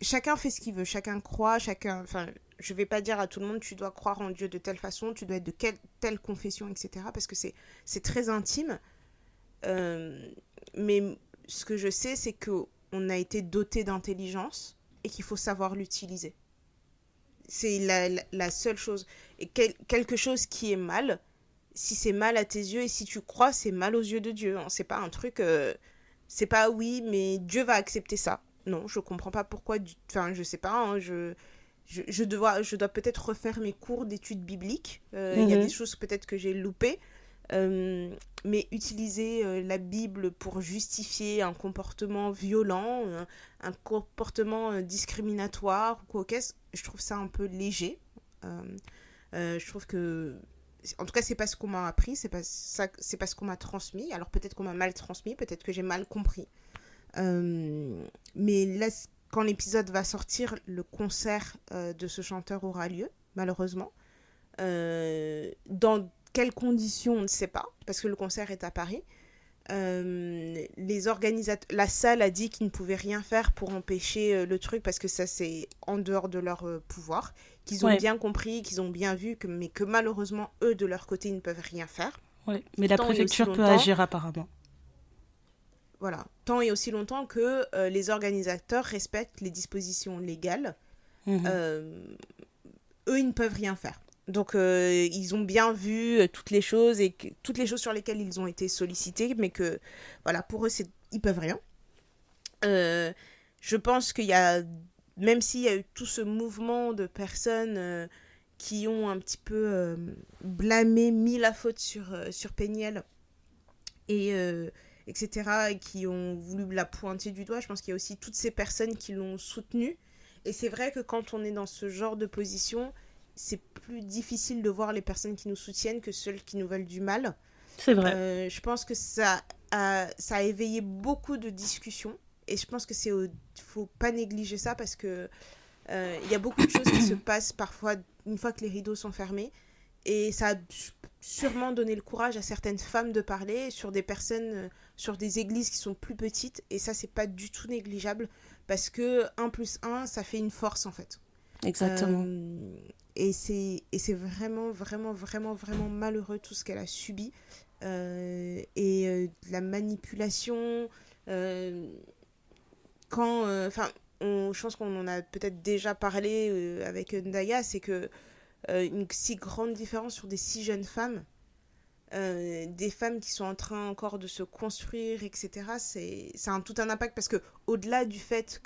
chacun fait ce qu'il veut, chacun croit, enfin, je vais pas dire à tout le monde tu dois croire en Dieu de telle façon, tu dois être de telle confession, etc. Parce que c'est très intime. Euh, mais ce que je sais, c'est que on a été doté d'intelligence et qu'il faut savoir l'utiliser. C'est la seule chose. Et quelque chose qui est mal, si c'est mal à tes yeux et si tu crois, c'est mal aux yeux de Dieu, hein. C'est pas un truc. C'est pas oui, mais Dieu va accepter ça. Non, je comprends pas pourquoi. Enfin, je sais pas. Hein, je dois peut-être refaire mes cours d'études bibliques. Il y a des Mhm. choses peut-être que j'ai loupées. Mais utiliser la Bible pour justifier un comportement violent, un comportement discriminatoire ou quoi qu'est-ce, je trouve ça un peu léger. Euh, je trouve que en tout cas c'est pas ce qu'on m'a appris, c'est pas ce qu'on m'a transmis. Alors peut-être qu'on m'a mal transmis, peut-être que j'ai mal compris. Mais là, quand l'épisode va sortir, le concert de ce chanteur aura lieu, malheureusement. Dans quelles conditions, on ne sait pas, parce que le concert est à Paris. Les organisateurs, la salle a dit qu'ils ne pouvaient rien faire pour empêcher le truc parce que ça c'est en dehors de leur pouvoir, qu'ils ont Ouais, bien compris, qu'ils ont bien vu, mais que malheureusement eux de leur côté ils ne peuvent rien faire. ouais. Mais la Tant et aussi préfecture peut longtemps, agir apparemment. voilà, tant et aussi longtemps que les organisateurs respectent les dispositions légales, Mhm. euh, eux ils ne peuvent rien faire. Donc ils ont bien vu toutes les choses toutes les choses sur lesquelles ils ont été sollicités, mais que voilà pour eux ils peuvent rien. Euh, je pense qu'il y a, même s'il y a eu tout ce mouvement de personnes qui ont un petit peu blâmé, mis la faute sur Péniel et etc. et qui ont voulu la pointer du doigt, je pense qu'il y a aussi toutes ces personnes qui l'ont soutenue. Et c'est vrai que quand on est dans ce genre de position, c'est plus difficile de voir les personnes qui nous soutiennent que celles qui nous veulent du mal. C'est vrai. Je pense que ça a éveillé beaucoup de discussions. Et je pense que faut pas négliger ça parce que il y a beaucoup de choses qui se passent parfois une fois que les rideaux sont fermés. Et ça a sûrement donné le courage à certaines femmes de parler sur des personnes, sur des églises qui sont plus petites. Et ça, c'est pas du tout négligeable parce que un plus un ça fait une force en fait. Exactement. Euh, c'est vraiment, vraiment, vraiment, vraiment malheureux tout ce qu'elle a subi. De la manipulation. Enfin, je pense qu'on en a peut-être déjà parlé avec Ndaya, c'est que une si grande différence sur des si jeunes femmes, des femmes qui sont en train encore de se construire, etc. Ça a tout un impact parce que au-delà du fait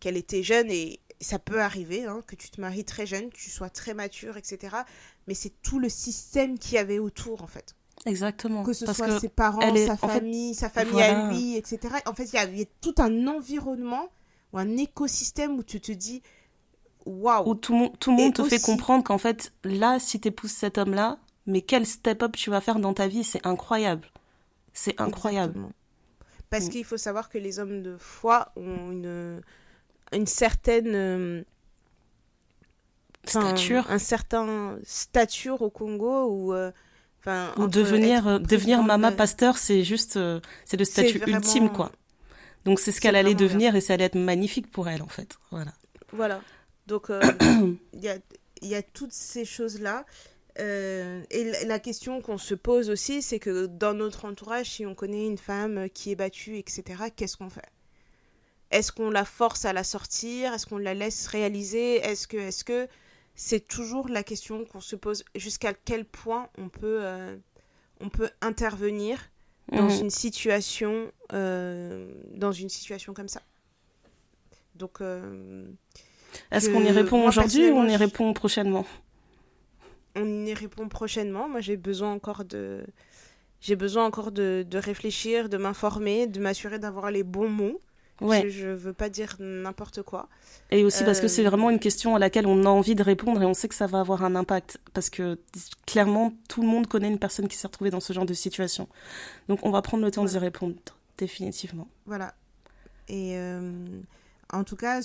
qu'elle était jeune, et ça peut arriver, hein, que tu te maries très jeune, que tu sois très mature, etc. Mais c'est tout le système qu'il y avait autour, en fait. Exactement. Que ce Parce soit que ses parents, sa famille à voilà, lui, etc. En fait, il y a tout un environnement ou un écosystème où tu te dis où waouh. tout le Et monde te fait aussi, comprendre qu'en fait, là, si t'épouses cet homme-là, mais quel step-up tu vas faire dans ta vie, c'est incroyable. C'est incroyable. exactement. Parce Mm. qu'il faut savoir que les hommes de foi ont une certaine. Stature. Un certain stature au Congo où. Ou Entre être devenir président de mama la. pasteur, c'est juste, c'est le C'est statut ultime, vraiment. quoi. Donc c'est ce C'est qu'elle allait vraiment bien. devenir et ça allait être magnifique pour elle, en fait. Voilà. Voilà. Donc, il y a toutes ces choses-là. Et la question qu'on se pose aussi, c'est que dans notre entourage, si on connaît une femme qui est battue, etc., qu'est-ce qu'on fait? Est-ce qu'on la force à la sortir? Est-ce qu'on la laisse réaliser? Est-ce que c'est toujours la question qu'on se pose, jusqu'à quel point on peut intervenir Mhm. dans une situation comme ça. Donc, Est-ce qu'on y répond moi aujourd'hui ou on personnellement, y répond prochainement? on y répond prochainement. Moi, j'ai besoin encore de réfléchir, de m'informer, de m'assurer d'avoir les bons mots. Parce Ouais. que je veux pas dire n'importe quoi. Et aussi parce que c'est vraiment Euh, une question à laquelle on a envie de répondre et on sait que ça va avoir un impact. Parce que clairement, tout le monde connaît une personne qui s'est retrouvée dans ce genre de situation. Donc on va prendre le temps d'y voilà, répondre, définitivement. voilà. Et en tout cas,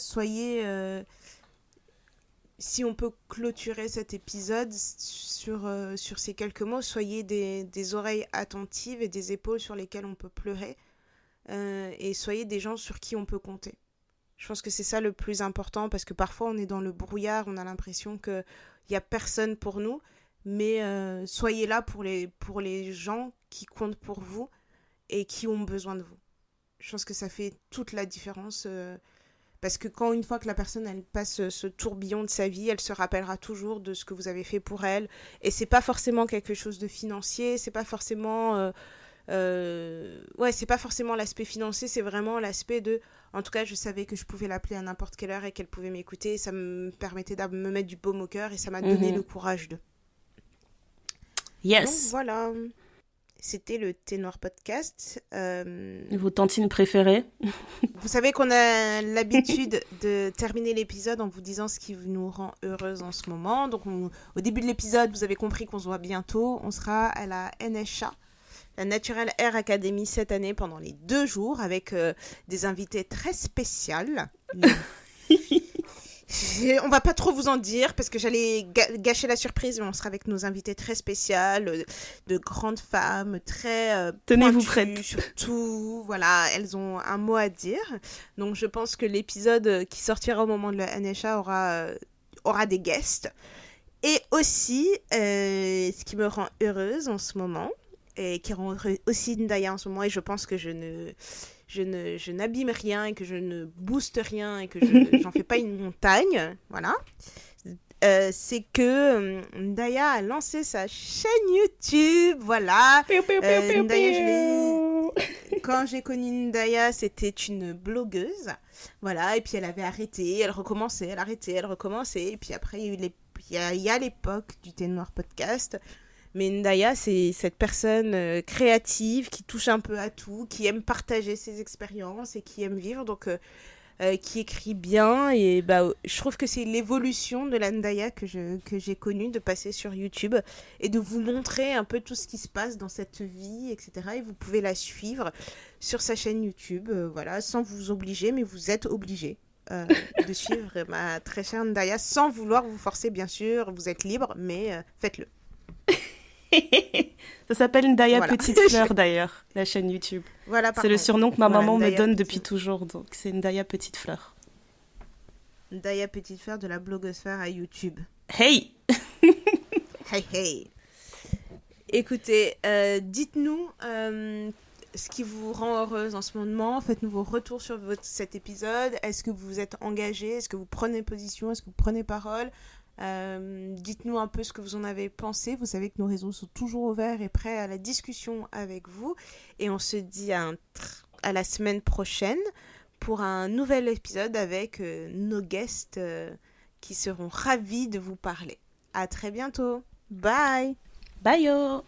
si on peut clôturer cet épisode sur ces quelques mots, soyez des oreilles attentives et des épaules sur lesquelles on peut pleurer. Et soyez des gens sur qui on peut compter. Je pense que c'est ça le plus important parce que parfois on est dans le brouillard, on a l'impression qu'il n'y a personne pour nous, mais soyez là pour les gens qui comptent pour vous et qui ont besoin de vous. Je pense que ça fait toute la différence parce que quand une fois que la personne elle passe ce tourbillon de sa vie, elle se rappellera toujours de ce que vous avez fait pour elle et c'est pas forcément quelque chose de financier, c'est pas forcément ouais, c'est pas forcément l'aspect financier, c'est vraiment l'aspect de. En tout cas, je savais que je pouvais l'appeler à n'importe quelle heure et qu'elle pouvait m'écouter. Ça me permettait de me mettre du baume au cœur et ça m'a donné Mhm. le courage de. Donc Yes. voilà, c'était le Ténor Podcast. Vos tantines préférées? Vous savez qu'on a l'habitude de terminer l'épisode en vous disant ce qui nous rend heureuse en ce moment. Donc au début de l'épisode, vous avez compris qu'on se voit bientôt. On sera à la NSA, la Natural Hair Academy, cette année pendant les 2 jours avec des invités très spéciales. On va pas trop vous en dire parce que j'allais gâcher la surprise, mais on sera avec nos invités très spéciales, de grandes femmes, très Tenez-vous pointues, prête. surtout. Voilà, elles ont un mot à dire. Donc je pense que l'épisode qui sortira au moment de la NHA aura des guests. Et aussi, ce qui me rend heureuse en ce moment, et qui rend aussi Ndaya en ce moment, et je pense que je n'abîme rien et que je ne booste rien et que j'en fais pas une montagne, voilà. C'est que Ndaya a lancé sa chaîne YouTube, voilà. Piou, piou, piou, piou, Ndaya, piou. quand j'ai connu Ndaya, c'était une blogueuse, voilà. Et puis elle avait arrêté, elle recommençait, elle arrêtait, elle recommençait. Et puis après, il y a l'époque du Ténor Podcast. Mais Ndaya, c'est cette personne créative qui touche un peu à tout, qui aime partager ses expériences et qui aime vivre, donc qui écrit bien. Et bah, je trouve que c'est l'évolution de la Ndaya que j'ai connue, de passer sur YouTube et de vous montrer un peu tout ce qui se passe dans cette vie, etc. Et vous pouvez la suivre sur sa chaîne YouTube, voilà, sans vous obliger, mais vous êtes obligé. De suivre ma très chère Ndaya sans vouloir vous forcer, bien sûr, vous êtes libre, mais faites-le. Ça s'appelle Ndaya Voilà. Petite Fleur d'ailleurs, la chaîne YouTube. Voilà, C'est le pardon. surnom que ma Voilà, maman me Ndaya donne Petite, depuis toujours, donc c'est Ndaya Petite Fleur. Ndaya Petite Fleur de la blogosphère à YouTube. Hey! Hey, hey. Écoutez, dites-nous ce qui vous rend heureuse en ce moment. Faites-nous vos retours sur cet épisode. Est-ce que vous êtes engagé? Est-ce que vous prenez position? Est-ce que vous prenez parole? Dites-nous un peu ce que vous en avez pensé. Vous savez que nos réseaux sont toujours ouverts et prêts à la discussion avec vous. Et on se dit à la semaine prochaine pour un nouvel épisode avec nos guests qui seront ravis de vous parler. À très bientôt. Bye! Bye yo!